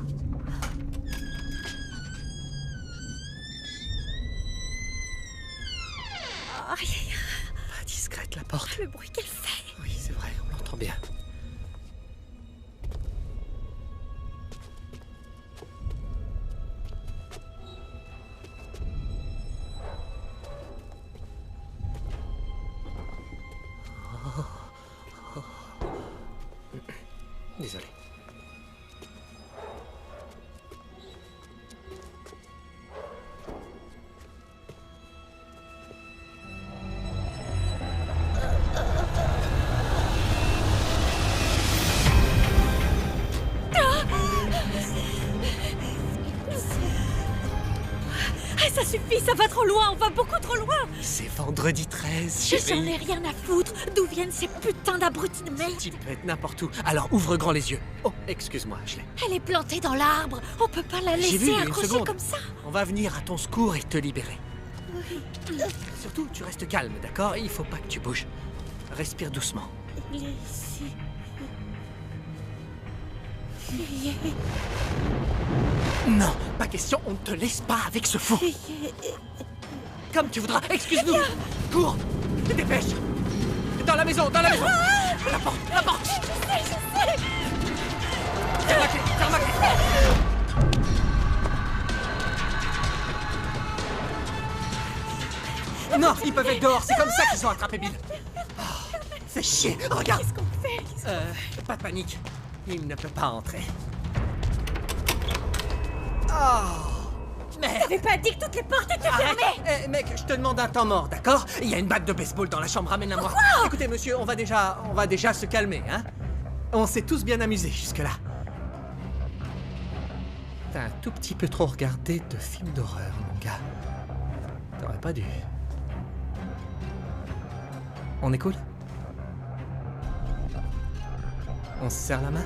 Aïe, Pas discrète la porte. le bruit qu'elle fait. Oui, c'est vrai, on l'entend bien. Désolé. Ça suffit, ça va trop loin, on va beaucoup trop loin. C'est vendredi 13, J'en chérie. ai rien à foutre. D'où viennent ces putains d'abrutis de merde? Tu peux être n'importe où. Alors ouvre grand les yeux. Oh, excuse-moi, je l'ai. Elle est plantée dans l'arbre. On peut pas la J'ai vu, laisser il y a une accrochée seconde. comme ça. On va venir à ton secours et te libérer. Oui. Surtout, tu restes calme, d'accord? Il faut pas que tu bouges. Respire doucement. Il est ici. Non, pas question, on ne te laisse pas avec ce fou. Comme tu voudras, excuse-nous. Cours, dépêche. Dans la maison. La porte. Je sais. Ferme la clé. Non, ils peuvent être dehors, c'est comme ça qu'ils ont attrapé Bill. Oh, fais chier, regarde. Qu'est-ce qu'on fait? Pas de panique, il ne peut pas entrer. Oh, merde. T'avais pas dit que toutes les portes étaient fermées? Eh, mec, je te demande un temps mort, d'accord? Il y a une batte de baseball dans la chambre, ramène-la moi. Écoutez, monsieur, on va déjà se calmer, hein? On s'est tous bien amusés jusque-là. T'as un tout petit peu trop regardé de films d'horreur, mon gars. T'aurais pas dû. On est cool? On se serre la main?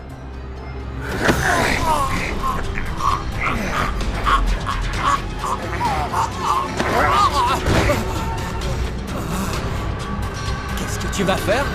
Qu'est-ce que tu vas faire?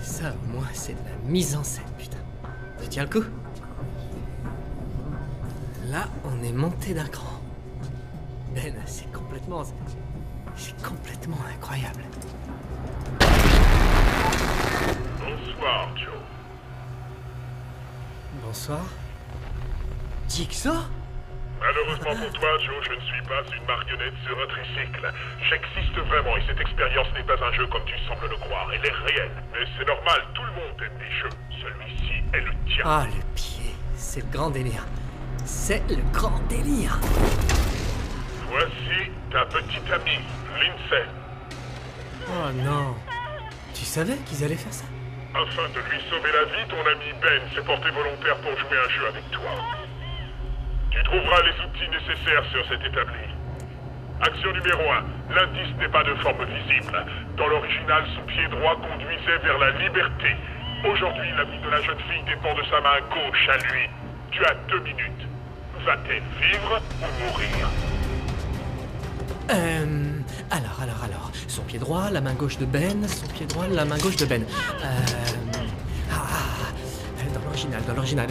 Ça, au moins, c'est de la mise en scène, putain. Tu tiens le coup? Là, on est monté d'un cran. Ben, c'est complètement incroyable. Bonsoir, Joe. Bonsoir. Jigsaw? Malheureusement pour toi, Joe, je ne suis pas une marionnette sur un tricycle. J'existe vraiment et cette expérience n'est pas un jeu comme tu sembles le croire. Elle est réelle. Mais c'est normal, tout le monde aime les jeux. Celui-ci est le tien. Ah, le pied. C'est le grand délire. C'est le grand délire. Voici ta petite amie, Lindsay. Oh non. Tu savais qu'ils allaient faire ça? Afin de lui sauver la vie, ton ami Ben s'est porté volontaire pour jouer un jeu avec toi. Tu trouveras les outils nécessaires sur cet établi. Action numéro 1. L'indice n'est pas de forme visible. Dans l'original, son pied droit conduisait vers la liberté. Aujourd'hui, la vie de la jeune fille dépend de sa main gauche à lui. Tu as 2 minutes. Va-t-elle vivre ou mourir? Alors. Son pied droit, la main gauche de Ben. Son pied droit, la main gauche de Ben. Dans l'original.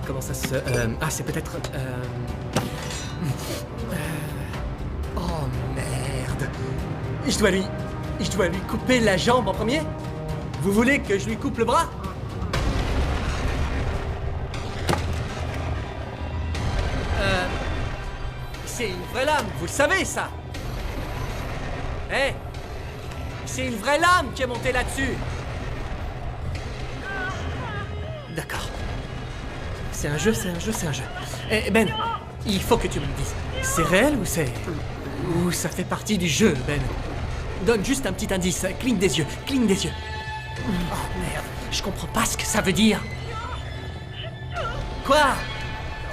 Comment ça se... c'est peut-être... Oh, merde. Je dois lui couper la jambe en premier? Vous voulez que je lui coupe le bras? C'est une vraie lame, vous le savez, ça? C'est une vraie lame qui est montée là-dessus. D'accord. C'est un jeu. Ben, il faut que tu me le dises. C'est réel ou c'est... Ou ça fait partie du jeu, Ben? Donne juste un petit indice. Cligne des yeux. Oh, merde. Je comprends pas ce que ça veut dire. Quoi?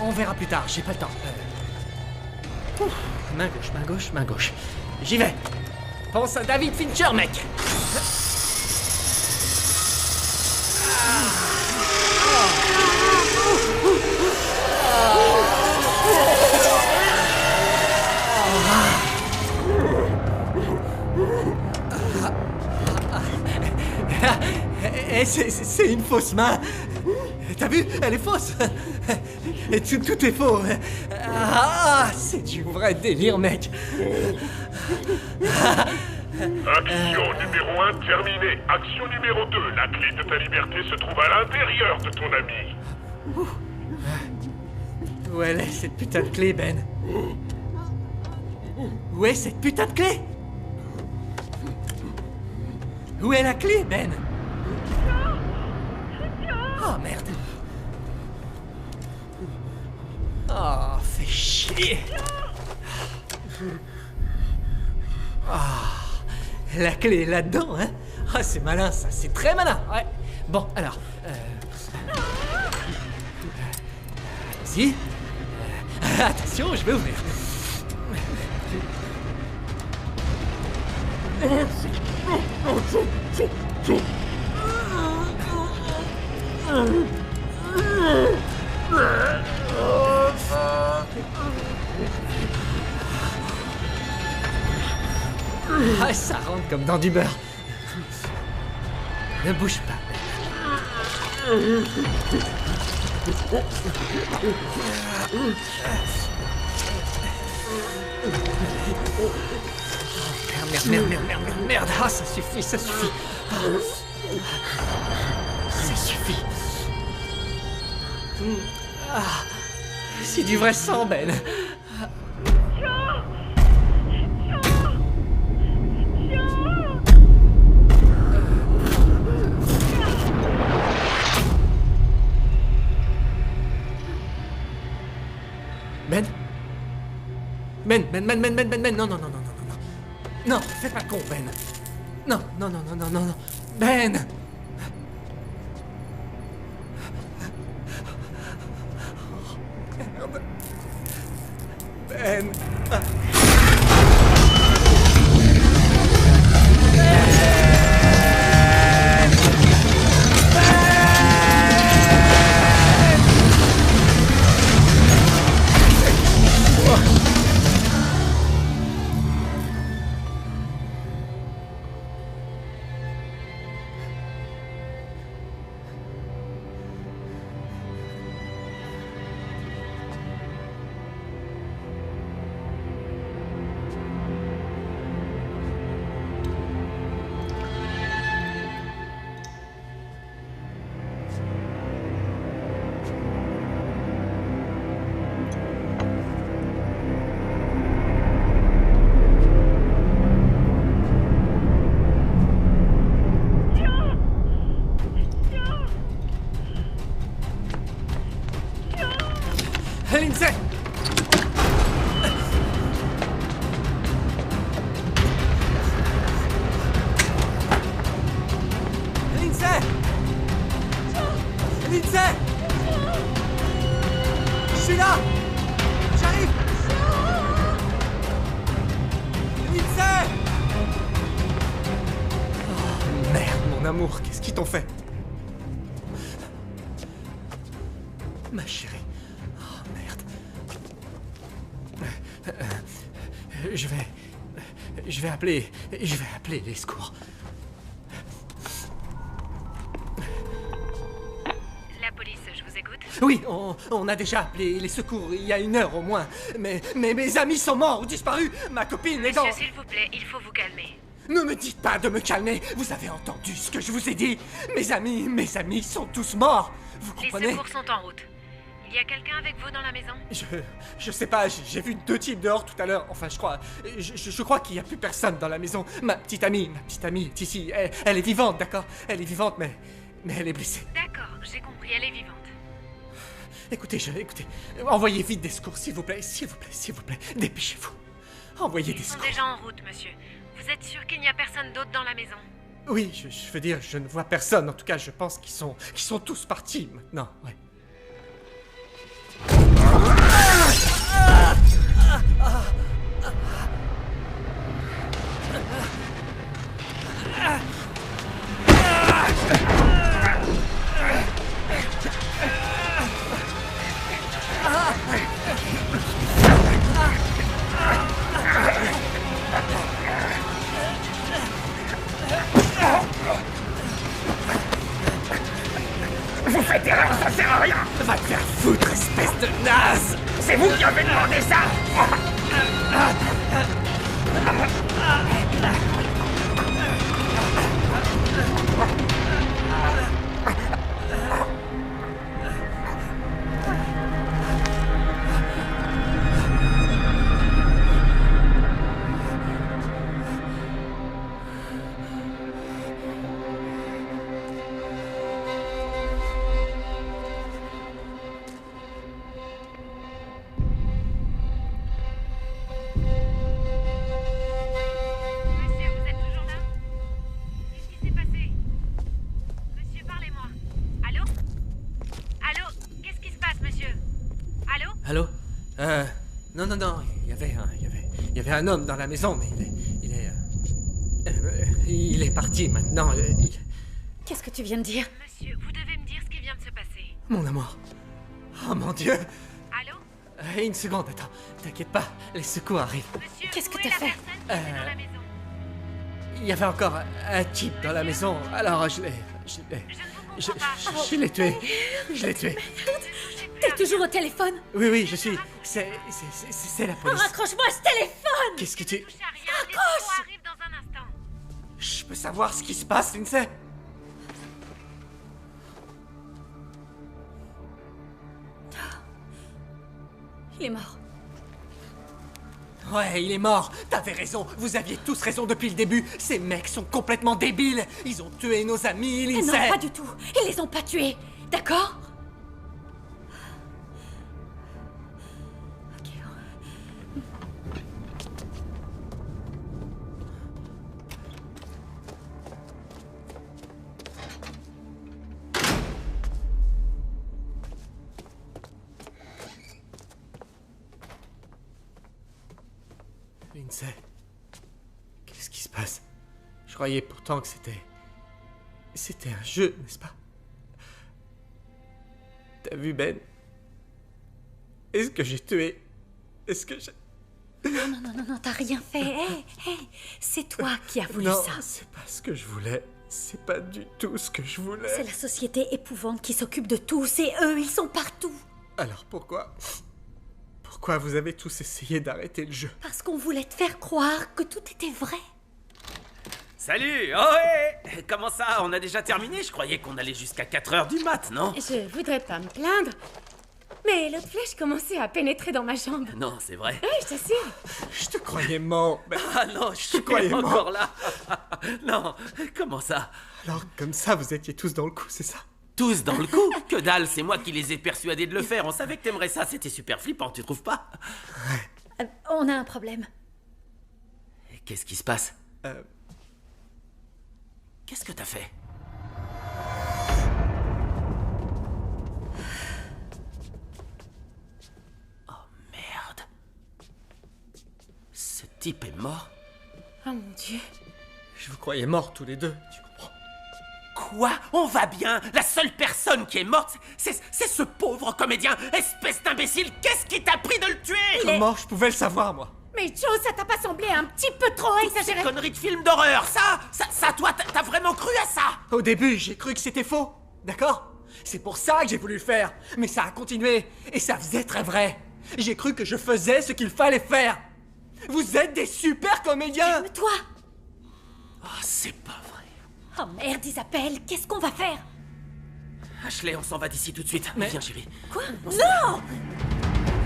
On verra plus tard, j'ai pas le temps. Main gauche. J'y vais. Pense à David Fincher, mec. C'est une fausse main. T'as vu? Elle est fausse. Et tout est faux. C'est du vrai délire, mec. Action numéro 1 terminée. Action numéro 2. La clé de ta liberté se trouve à l'intérieur de ton ami. Où elle est, cette putain de clé, Ben? Où est cette putain de clé? Où est la clé, Ben? Oh, merde. Oh, fais chier. La clé est là-dedans, hein? Ah, c'est malin, ça, c'est très malin, ouais. Bon, alors... Allez-y. Attention, je vais ouvrir. Ah, ça rentre comme dans du beurre. Ne bouge pas. Merde. Ah, ça suffit. Ça suffit. C'est du vrai sang, Ben. Ben, non, non, non, non, non, non, non. Non, fais pas con, Ben. Non, non, non, non, non, non, non. Ben! Merde. Ben. Ah. Lindsay! Lindsay! Lindsay! Je suis là! J'arrive! Lindsay! Oh, merde, mon amour, qu'est-ce qu'ils t'ont fait? Ma chérie. Je vais appeler les secours. La police, je vous écoute. Oui, on a déjà appelé les secours il y a 1 heure au moins. Mais mes amis sont morts ou disparus. Ma copine est dans... Monsieur, s'il vous plaît, il faut vous calmer. Ne me dites pas de me calmer. Vous avez entendu ce que je vous ai dit. Mes amis sont tous morts. Vous comprenez? Les secours sont en route. Il y a quelqu'un avec vous dans la maison? Je sais pas, j'ai vu 2 types dehors tout à l'heure. Enfin, je crois qu'il y a plus personne dans la maison. Ma petite amie est ici. Elle est vivante, d'accord? Elle est vivante, mais elle est blessée. D'accord, j'ai compris, elle est vivante. Écoutez, envoyez vite des secours, s'il vous plaît, s'il vous plaît. Dépêchez-vous. Envoyez des secours. Ils sont déjà en route, monsieur. Vous êtes sûr qu'il n'y a personne d'autre dans la maison? Oui, je veux dire, je ne vois personne. En tout cas, je pense qu'ils sont tous partis maintenant, ouais. Vous faites erreur, ça sert à rien. Va te faire foutre, espèce de naze. C'est vous qui avez demandé ça. Allô? Non, il y avait un homme dans la maison, mais il est parti maintenant. Qu'est-ce que tu viens de dire? Monsieur, vous devez me dire ce qui vient de se passer. Mon amour. Oh mon Dieu. Allô? 1 seconde, attends. T'inquiète pas, les secours arrivent. Monsieur, qu'est-ce que où t'as est la fait? personne qui était dans la maison? Il y avait encore un type dans la maison, alors je l'ai tué. Je l'ai tué. T'es toujours au téléphone? Oui, je suis. C'est la Oh, police. raccroche-moi ce téléphone! Qu'est-ce que tu... Raccroche! Arrive dans un instant. Je peux savoir ce qui se passe, Lindsay? Il est mort. Ouais, il est mort. T'avais raison. Vous aviez tous raison depuis le début. Ces mecs sont complètement débiles. Ils ont tué nos amis, Lindsay. Non, pas du tout. Ils les ont pas tués. D'accord? Lindsay, qu'est-ce qui se passe? Je croyais pourtant que c'était... C'était un jeu, n'est-ce pas? T'as vu Ben? Est-ce que j'ai tué? Est-ce que j'ai... Non, t'as rien fait. Hé, c'est toi qui as voulu non, ça. c'est pas ce que je voulais. C'est pas du tout ce que je voulais. C'est la société épouvante qui s'occupe de tout. C'est eux, ils sont partout. Alors pourquoi... Pourquoi vous avez tous essayé d'arrêter le jeu? Parce qu'on voulait te faire croire que tout était vrai. Salut! Oh ouais! Comment ça? On a déjà terminé? Je croyais qu'on allait jusqu'à 4h du mat, non? Je voudrais pas me plaindre, mais l'autre flèche commençait à pénétrer dans ma jambe. Non, c'est vrai. Oui, je t'assure. Je te croyais mort. Ben, ah non, je suis croyais encore mort. là. Non, comment ça? Alors, comme ça, vous étiez tous dans le coup, c'est ça? Tous dans le coup? Que dalle, c'est moi qui les ai persuadés de le faire. On savait que t'aimerais ça, c'était super flippant, tu trouves pas? On a un problème. Et qu'est-ce qui se passe? Qu'est-ce que t'as fait? Oh merde. Ce type est mort? Oh mon Dieu. Je vous croyais morts tous les deux, tu comprends? Quoi? On va bien? La seule personne qui est morte, c'est ce pauvre comédien! Espèce d'imbécile! Qu'est-ce qui t'a pris de le tuer? Comment je pouvais le savoir, moi? Mais Joe, ça t'a pas semblé un petit peu trop exagéré? Ces conneries de film d'horreur, ça, toi, t'as vraiment cru à ça? Au début, j'ai cru que c'était faux, d'accord? C'est pour ça que j'ai voulu le faire. Mais ça a continué, et ça faisait très vrai. J'ai cru que je faisais ce qu'il fallait faire. Vous êtes des super comédiens! Calme-toi! Oh, c'est pas vrai. Oh merde, Isabelle, qu'est-ce qu'on va faire? Ashley, on s'en va d'ici tout de suite. Mais viens, chérie. Quoi? Non!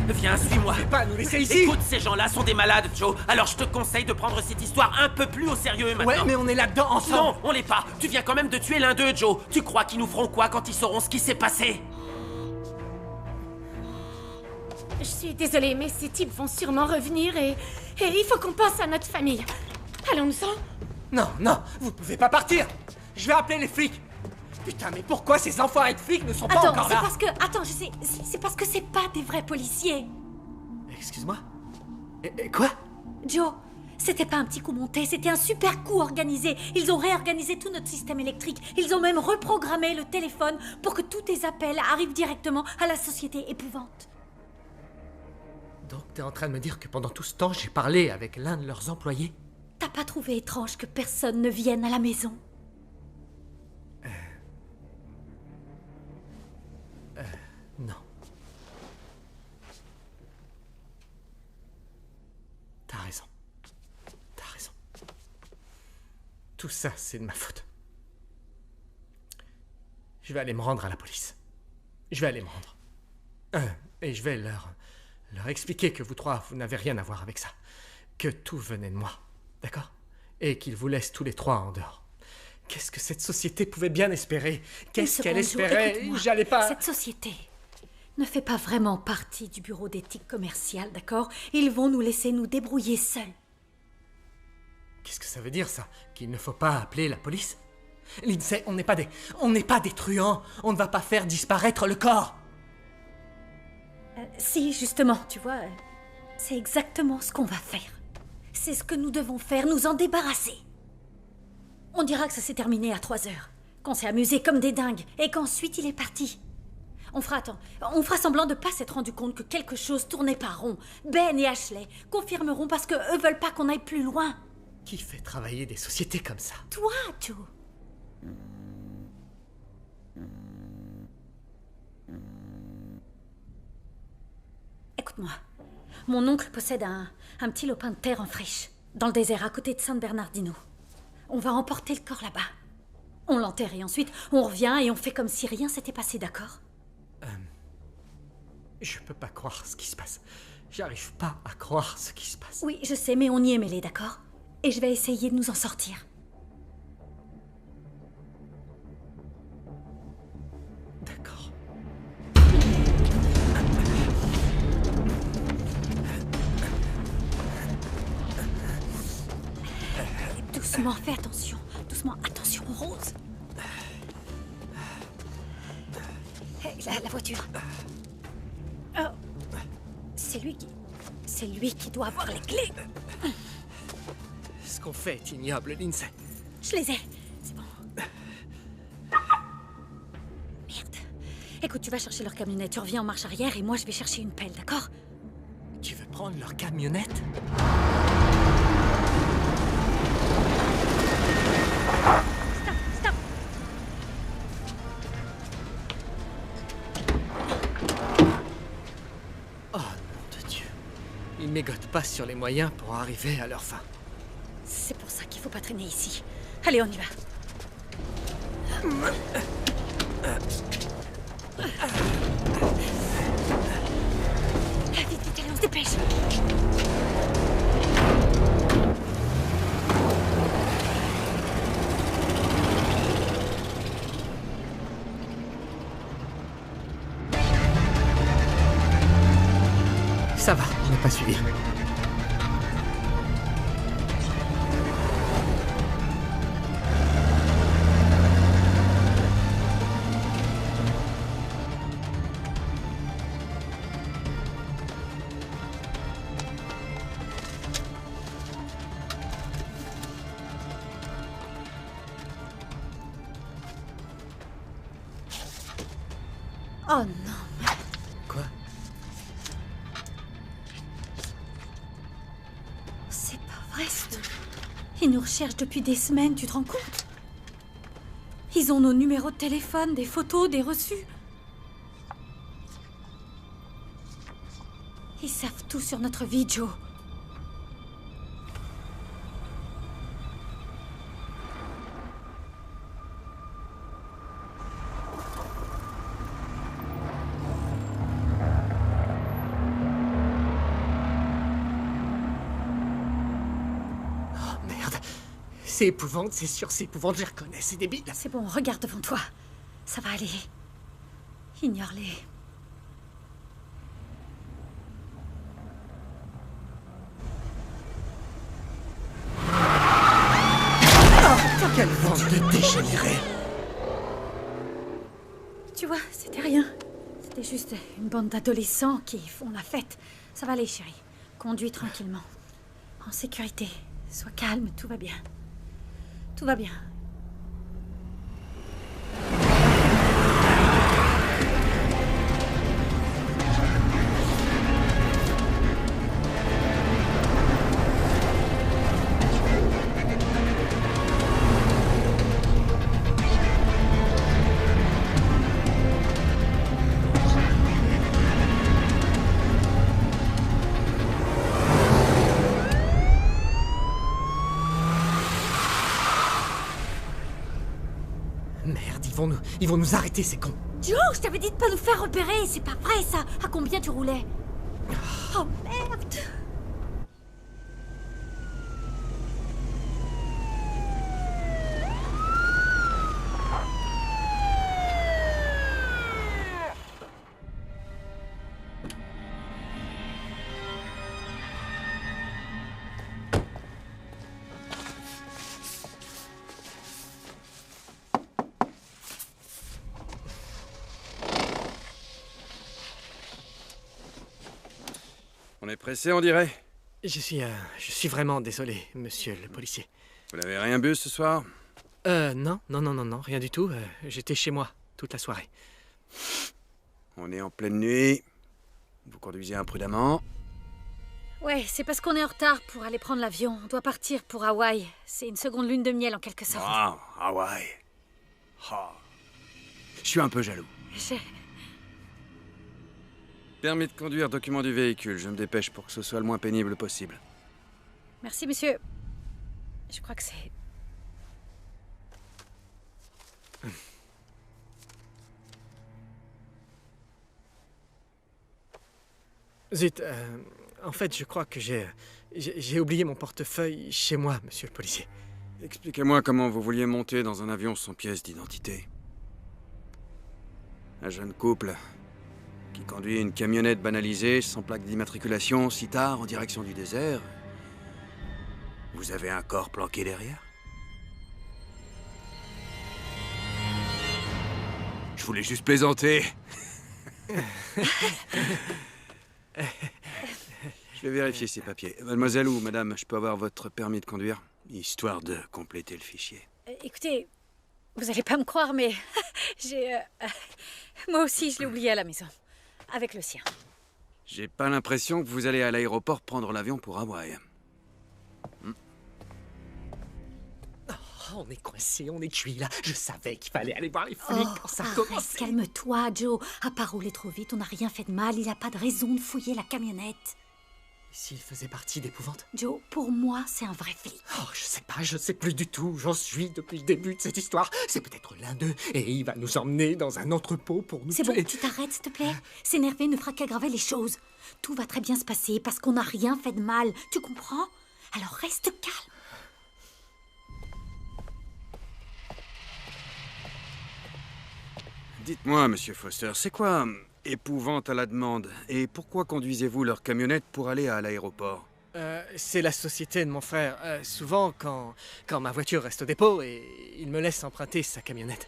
Viens, suis-moi. Fais pas nous laisser ici. Écoute, ces gens-là sont des malades, Joe. Alors je te conseille de prendre cette histoire un peu plus au sérieux maintenant. Ouais, mais on est là-dedans ensemble. Non, on l'est pas. Tu viens quand même de tuer l'un d'eux, Joe. Tu crois qu'ils nous feront quoi quand ils sauront ce qui s'est passé? Je suis désolée, mais ces types vont sûrement revenir et il faut qu'on pense à notre famille. Allons-nous-en. Non, vous pouvez pas partir. Je vais appeler les flics. Putain, mais pourquoi ces enfoirés de flics ne sont pas encore là? Attends, je sais, c'est parce que c'est pas des vrais policiers. Excuse-moi? Quoi? Joe, c'était pas un petit coup monté, c'était un super coup organisé. Ils ont réorganisé tout notre système électrique. Ils ont même reprogrammé le téléphone pour que tous tes appels arrivent directement à la société épouvante. Donc t'es en train de me dire que pendant tout ce temps, j'ai parlé avec l'un de leurs employés? T'as pas trouvé étrange que personne ne vienne à la maison? Non. T'as raison. Tout ça, c'est de ma faute. Je vais aller me rendre à la police. Et je vais leur expliquer que vous trois, vous n'avez rien à voir avec ça. Que tout venait de moi. D'accord? Et qu'ils vous laissent tous les trois en dehors. Qu'est-ce que cette société pouvait bien espérer? Qu'est-ce qu'elle espérait? J'allais pas... Cette société ne fait pas vraiment partie du bureau d'éthique commerciale, d'accord? Ils vont nous laisser nous débrouiller seuls. Qu'est-ce que ça veut dire, ça? Qu'il ne faut pas appeler la police? Lindsay, on n'est pas des truands. On ne va pas faire disparaître le corps. Si, justement, tu vois, c'est exactement ce qu'on va faire. C'est ce que nous devons faire, nous en débarrasser. On dira que ça s'est terminé à 3h, qu'on s'est amusé comme des dingues, et qu'ensuite il est parti. On fera semblant de pas s'être rendu compte que quelque chose tournait pas rond. Ben et Ashley confirmeront parce que eux veulent pas qu'on aille plus loin. Qui fait travailler des sociétés comme ça? Toi, Joe. Écoute-moi, mon oncle possède un petit lopin de terre en friche, dans le désert à côté de San Bernardino. On va emporter le corps là-bas. On l'enterre et ensuite on revient et on fait comme si rien s'était passé, d'accord? Je peux pas croire ce qui se passe. J'arrive pas à croire ce qui se passe. Oui, je sais, mais on y est mêlé, d'accord? Et je vais essayer de nous en sortir. D'accord. Doucement, fais attention. Doucement, attention, Rose. Hey, la voiture. Oh. C'est lui qui doit avoir les clés. Ce qu'on fait est ignoble, Lindsay. Je les ai. C'est bon. Merde. Écoute, tu vas chercher leur camionnette. Tu reviens en marche arrière et moi je vais chercher une pelle, d'accord? Tu veux prendre leur camionnette? Stop. Oh, nom de Dieu. Ils mégotent pas sur les moyens pour arriver à leur fin. C'est pour ça qu'il faut pas traîner ici. Allez, on y va. Vite, allez, on se dépêche. Ça va, on n'est pas suivi. Oh non. Quoi? C'est pas vrai, ça. Ils nous recherchent depuis des semaines, tu te rends compte? Ils ont nos numéros de téléphone, des photos, des reçus. Ils savent tout sur notre vie, Joe. C'est épouvante, c'est sûr, c'est épouvante, je les reconnais, c'est débile. C'est bon, regarde devant toi. Ça va aller. Ignore-les. Oh, quelle bande de dégénérés! Tu vois, c'était rien. C'était juste une bande d'adolescents qui font la fête. Ça va aller, chérie. Conduis tranquillement. En sécurité. Sois calme, tout va bien. Tout va bien. Ils vont nous arrêter, ces cons. Joe, je t'avais dit de pas nous faire repérer. C'est pas vrai, ça. À combien tu roulais? Oh, merde. On est pressé, on dirait. Je suis vraiment désolé, monsieur le policier. Vous n'avez rien bu ce soir? Non, rien du tout. J'étais chez moi toute la soirée. On est en pleine nuit. Vous conduisez imprudemment. Ouais, c'est parce qu'on est en retard pour aller prendre l'avion. On doit partir pour Hawaï. C'est une seconde lune de miel en quelque sorte. Ah, Hawaï. Ah. Je suis un peu jaloux. Permis de conduire, document du véhicule. Je me dépêche pour que ce soit le moins pénible possible. Merci, monsieur. Je crois que c'est... Zut, En fait, je crois que j'ai oublié mon portefeuille chez moi, monsieur le policier. Expliquez-moi comment vous vouliez monter dans un avion sans pièce d'identité. Un jeune couple qui conduit une camionnette banalisée, sans plaque d'immatriculation, si tard, en direction du désert. Vous avez un corps planqué derrière? Je voulais juste plaisanter. Je vais vérifier ces papiers. Mademoiselle ou madame, je peux avoir votre permis de conduire? Histoire de compléter le fichier. Écoutez, vous allez pas me croire, mais moi aussi, je l'ai oublié à la maison. Avec le sien. J'ai pas l'impression que vous allez à l'aéroport prendre l'avion pour Hawaï. On est coincé, on est cuit là. Je savais qu'il fallait aller voir les flics quand ça commence. Calme-toi, Joe. À part rouler trop vite, on n'a rien fait de mal. Il n'y a pas de raison de fouiller la camionnette. S'il faisait partie d'Épouvante? Joe, pour moi, c'est un vrai flic. Oh, je sais pas, je sais plus du tout. J'en suis depuis le début de cette histoire. C'est peut-être l'un d'eux et il va nous emmener dans un entrepôt pour nous C'est bon, tuer. tu t'arrêtes, s'il te plaît. S'énerver ne fera qu'aggraver les choses. Tout va très bien se passer parce qu'on n'a rien fait de mal. Tu comprends? Alors reste calme. Dites-moi, monsieur Foster, c'est quoi Épouvante à la demande? Et pourquoi conduisez-vous leur camionnette pour aller à l'aéroport? C'est la société de mon frère. Souvent, quand ma voiture reste au dépôt, et il me laisse emprunter sa camionnette.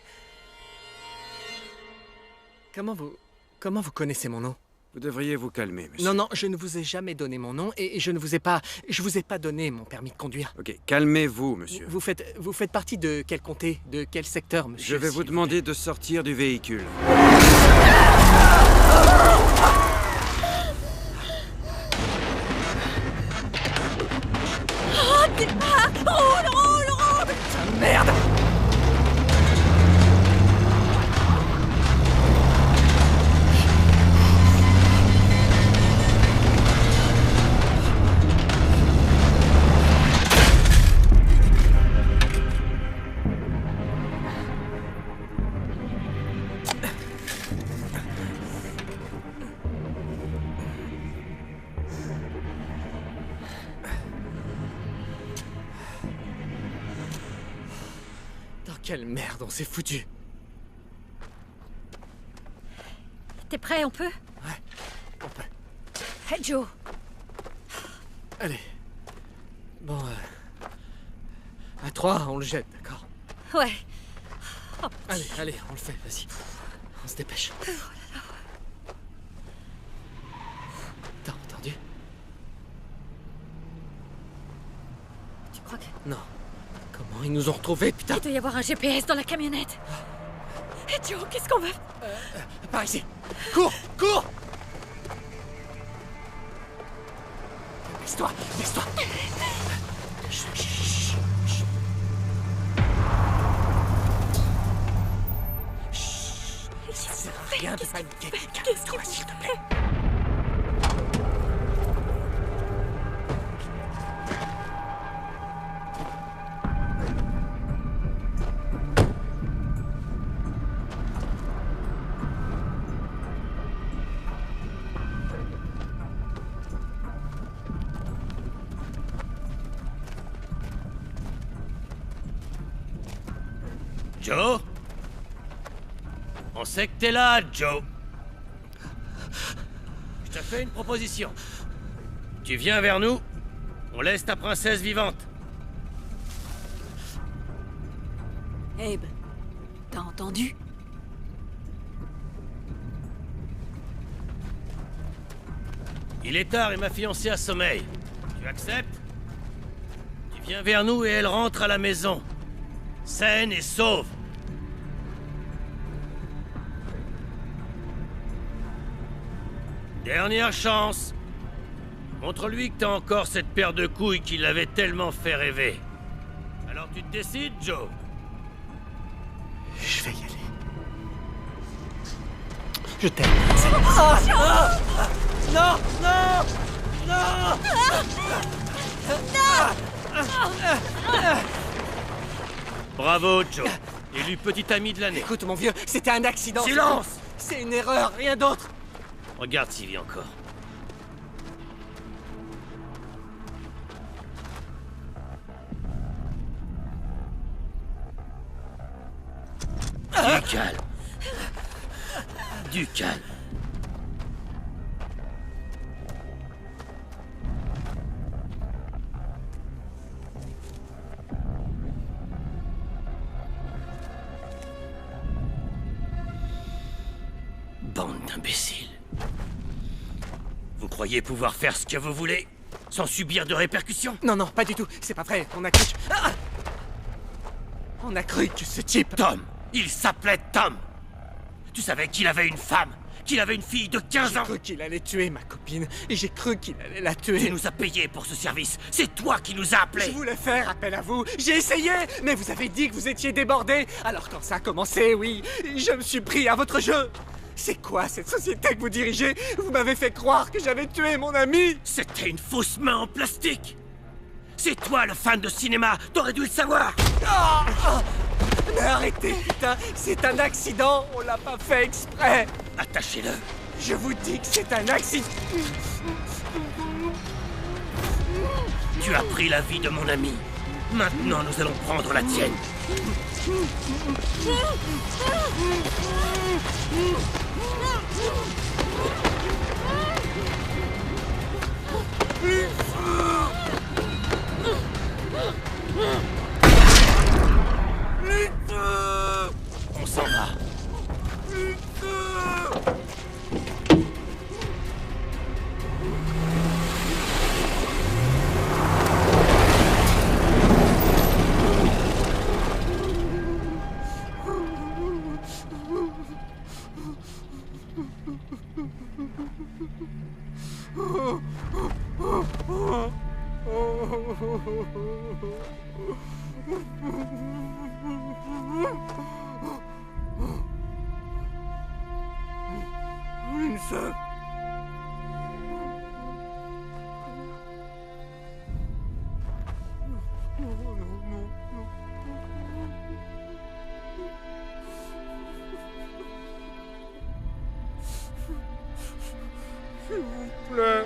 Comment vous connaissez mon nom? Vous devriez vous calmer, monsieur. Non, non, je ne vous ai jamais donné mon nom et je vous ai pas donné mon permis de conduire. Ok, calmez-vous, monsieur. Vous faites partie de quel comté, de quel secteur, monsieur? Je vais vous demander de sortir du véhicule. Oh, départ! Roule! Putain, merde! Quelle merde on s'est foutu. T'es prêt, on peut? Ouais, on peut. Hey, Joe. Allez. Bon, à 3, on le jette, d'accord? Ouais. Oh, allez, on le fait, vas-y. On se dépêche. T'as entendu? Tu crois que... Non. Comment ils nous ont retrouvés, putain? Il doit y avoir un GPS dans la camionnette. Hey Joe, qu'est-ce qu'on va... Par ici. Cours! Baisse-toi! Chut. Ça sert à rien de paniquer. Calme-toi, s'il te plaît. Joe? On sait que t'es là, Joe. Je te fais une proposition. Tu viens vers nous, on laisse ta princesse vivante. Abe, t'as entendu? Il est tard et ma fiancée a sommeil. Tu acceptes? Tu viens vers nous et elle rentre à la maison. Saine et sauve. Dernière chance. Montre-lui que t'as encore cette paire de couilles qui l'avait tellement fait rêver. Alors tu te décides, Joe? Je vais y aller. Je t'aime. Non! Bravo, Joe. Élu petit ami de l'année. Écoute, mon vieux, c'était un accident. Silence! C'est une erreur, rien d'autre. Regarde s'il vit encore. Du calme. Du calme. Bande d'imbéciles. Vous croyez pouvoir faire ce que vous voulez sans subir de répercussions? Non, non, pas du tout. C'est pas vrai. On a cru... Ah! On a cru que ce type... Tom! Il s'appelait Tom! Tu savais qu'il avait une femme, qu'il avait une fille de 15 ans. J'ai cru qu'il allait tuer ma copine, et j'ai cru qu'il allait la tuer. Tu nous as payé pour ce service. C'est toi qui nous as appelés. Je voulais faire appel à vous. J'ai essayé, mais vous avez dit que vous étiez débordé. Alors quand ça a commencé, oui, je me suis pris à votre jeu. C'est quoi cette société que vous dirigez? Vous m'avez fait croire que j'avais tué mon ami. C'était une fausse main en plastique. C'est toi le fan de cinéma. T'aurais dû le savoir. Mais arrêtez, putain, c'est un accident, on l'a pas fait exprès. Attachez-le. Je vous dis que c'est un accident. Tu as pris la vie de mon ami. Maintenant, nous allons prendre la tienne. On s'en va. Une femme. S'il vous plaît.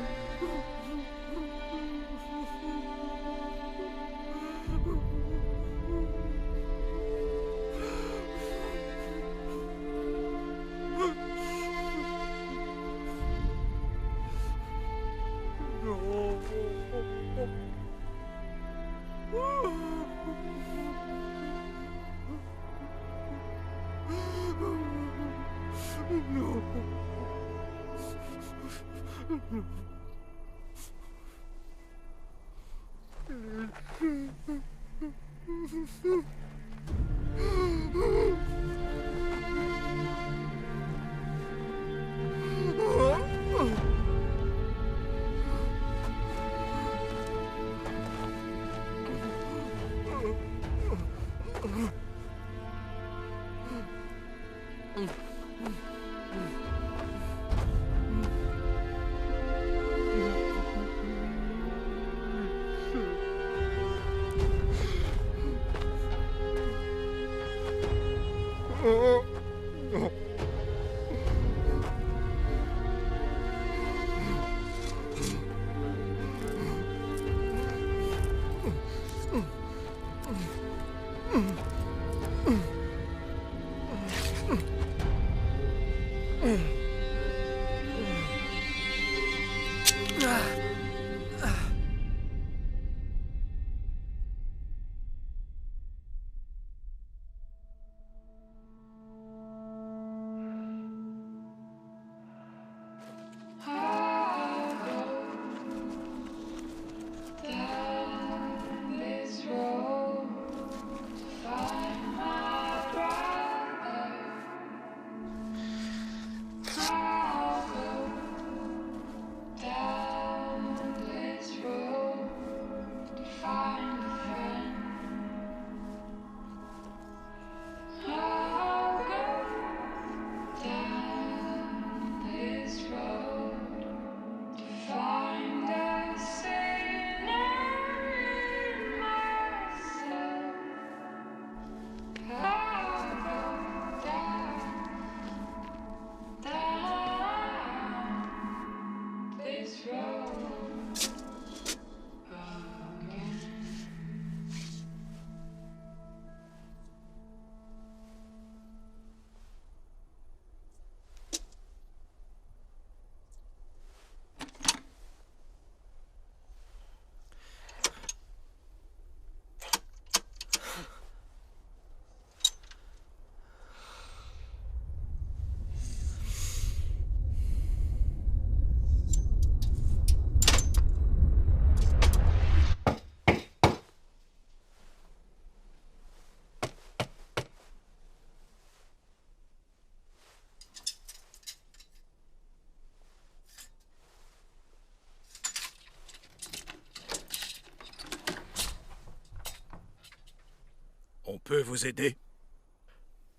peut vous aider?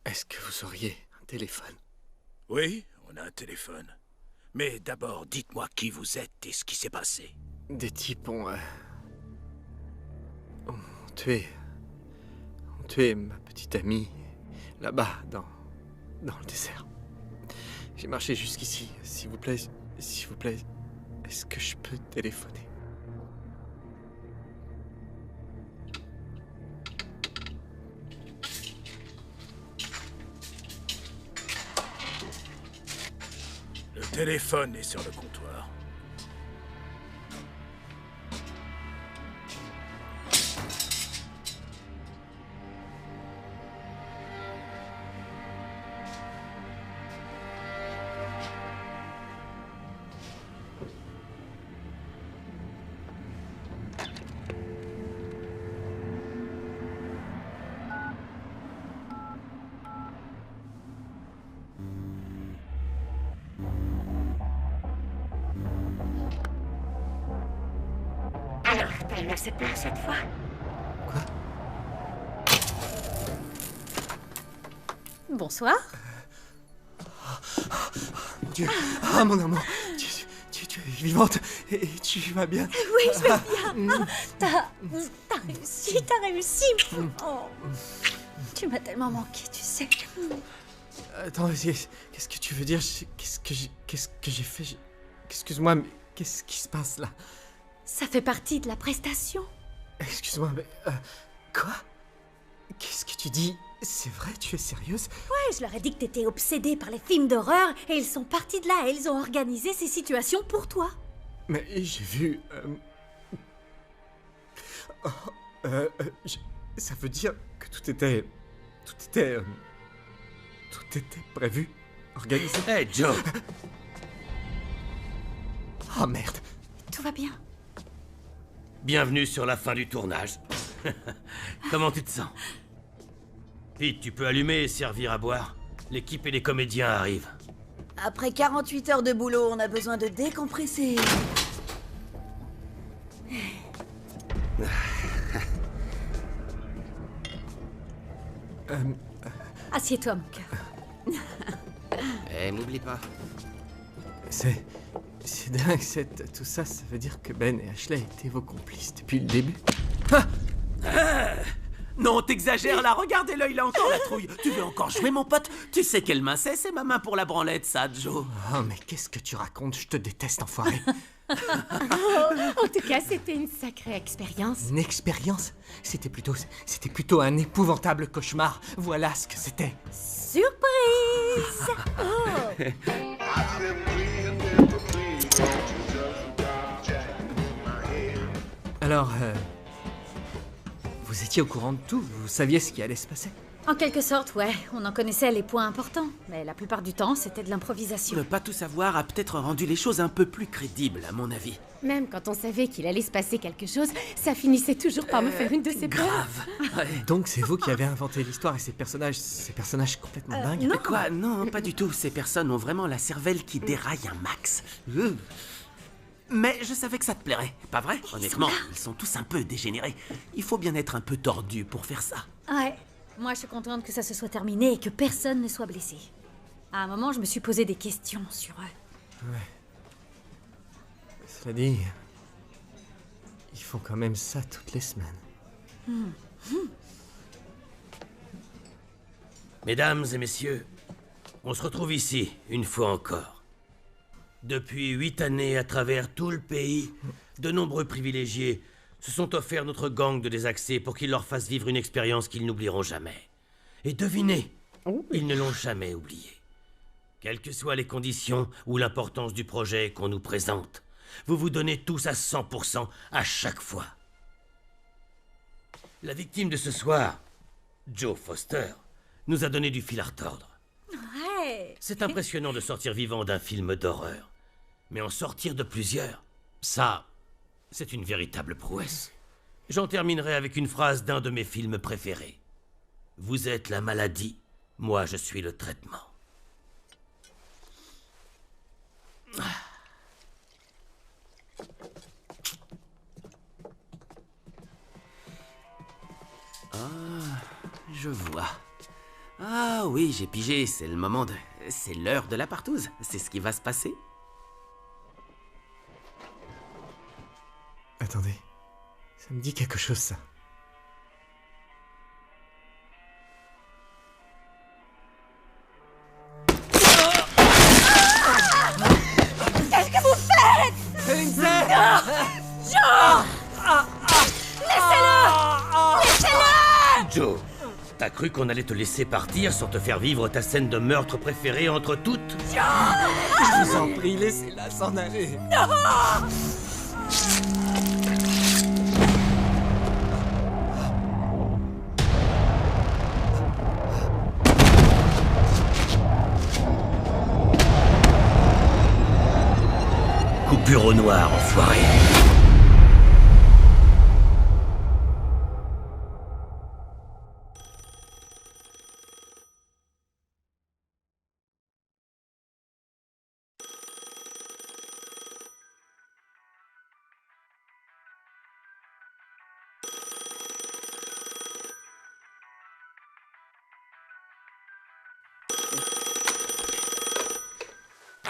Est-ce que vous auriez un téléphone? Oui, on a un téléphone. Mais d'abord, dites-moi qui vous êtes et ce qui s'est passé. Des types ont tué ma petite amie là-bas dans le désert. J'ai marché jusqu'ici. S'il vous plaît, est-ce que je peux téléphoner? Le téléphone est sur le comptoir. Alors, t'as aimé cette place cette fois? Quoi? Bonsoir. Mon Dieu. Ah, mon amour. Tu es vivante et tu vas bien. Oui, je vais bien. T'as réussi. Oh. Tu m'as tellement manqué, tu sais. Attends, qu'est-ce que tu veux dire? Qu'est-ce que j'ai fait? Excuse-moi, mais qu'est-ce qui se passe là? Ça fait partie de la prestation. Excuse-moi, mais... quoi? Qu'est-ce que tu dis? C'est vrai, tu es sérieuse? Ouais, je leur ai dit que t'étais obsédée par les films d'horreur et ils sont partis de là et ils ont organisé ces situations pour toi. Mais j'ai vu... ça veut dire que tout était prévu, organisé. Hey, Joe! Oh merde. Tout va bien. Bienvenue sur la fin du tournage. Comment tu te sens? Pete, tu peux allumer et servir à boire. L'équipe et les comédiens arrivent. Après 48 heures de boulot, on a besoin de décompresser. Assieds-toi, mon cœur. Eh, m'oublie pas. C'est dingue, tout ça, ça veut dire que Ben et Ashley étaient vos complices depuis le début. Non, t'exagères là, regardez l'œil, là encore la trouille. Tu veux encore jouer, mon pote? Tu sais quelle main c'est ma main pour la branlette, ça, Joe. Oh, mais qu'est-ce que tu racontes? Je te déteste, enfoiré. En tout cas, c'était une sacrée expérience. Une expérience? C'était plutôt un épouvantable cauchemar. Voilà ce que c'était. Surprise! Oh. Alors, vous étiez au courant de tout? Vous saviez ce qui allait se passer? En quelque sorte, ouais. On en connaissait les points importants. Mais la plupart du temps, c'était de l'improvisation. Ne pas tout savoir a peut-être rendu les choses un peu plus crédibles, à mon avis. Même quand on savait qu'il allait se passer quelque chose, ça finissait toujours par me faire une de ces peurs. Grave. Ouais. Donc c'est vous qui avez inventé l'histoire et ces personnages complètement dingues? Non. Quoi? Non, pas du tout. Ces personnes ont vraiment la cervelle qui déraille un max. Mais je savais que ça te plairait, pas vrai? Honnêtement, ils sont tous un peu dégénérés. Il faut bien être un peu tordu pour faire ça. Ouais. Moi, je suis contente que ça se soit terminé et que personne ne soit blessé. À un moment, je me suis posé des questions sur eux. Ouais. Cela dit, ils font quand même ça toutes les semaines. Mesdames et messieurs, on se retrouve ici, une fois encore. Depuis 8 années, à travers tout le pays, de nombreux privilégiés se sont offerts notre gang de désaxés pour qu'ils leur fassent vivre une expérience qu'ils n'oublieront jamais. Et devinez, ils ne l'ont jamais oublié. Quelles que soient les conditions ou l'importance du projet qu'on nous présente, vous vous donnez tous à 100% à chaque fois. La victime de ce soir, Joe Foster, nous a donné du fil à retordre. Ouais. C'est impressionnant de sortir vivant d'un film d'horreur. Mais en sortir de plusieurs, ça, c'est une véritable prouesse. J'en terminerai avec une phrase d'un de mes films préférés. Vous êtes la maladie, moi je suis le traitement. Je vois. Ah oui, j'ai pigé, c'est le moment de... C'est l'heure de la partouze, c'est ce qui va se passer. Attendez, ça me dit quelque chose, ça. Qu'est-ce que vous faites? Lindsay! Joe! Laissez-le! Laissez-le! Joe, t'as cru qu'on allait te laisser partir sans te faire vivre ta scène de meurtre préférée entre toutes? Je vous en prie, laissez-la s'en aller. Non! Coupure au noir, enfoiré.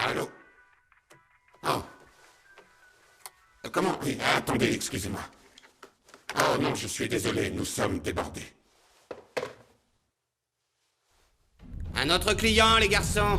Allô? Oh. Comment? Oui, attendez, excusez-moi. Oh non, je suis désolé, nous sommes débordés. Un autre client, les garçons.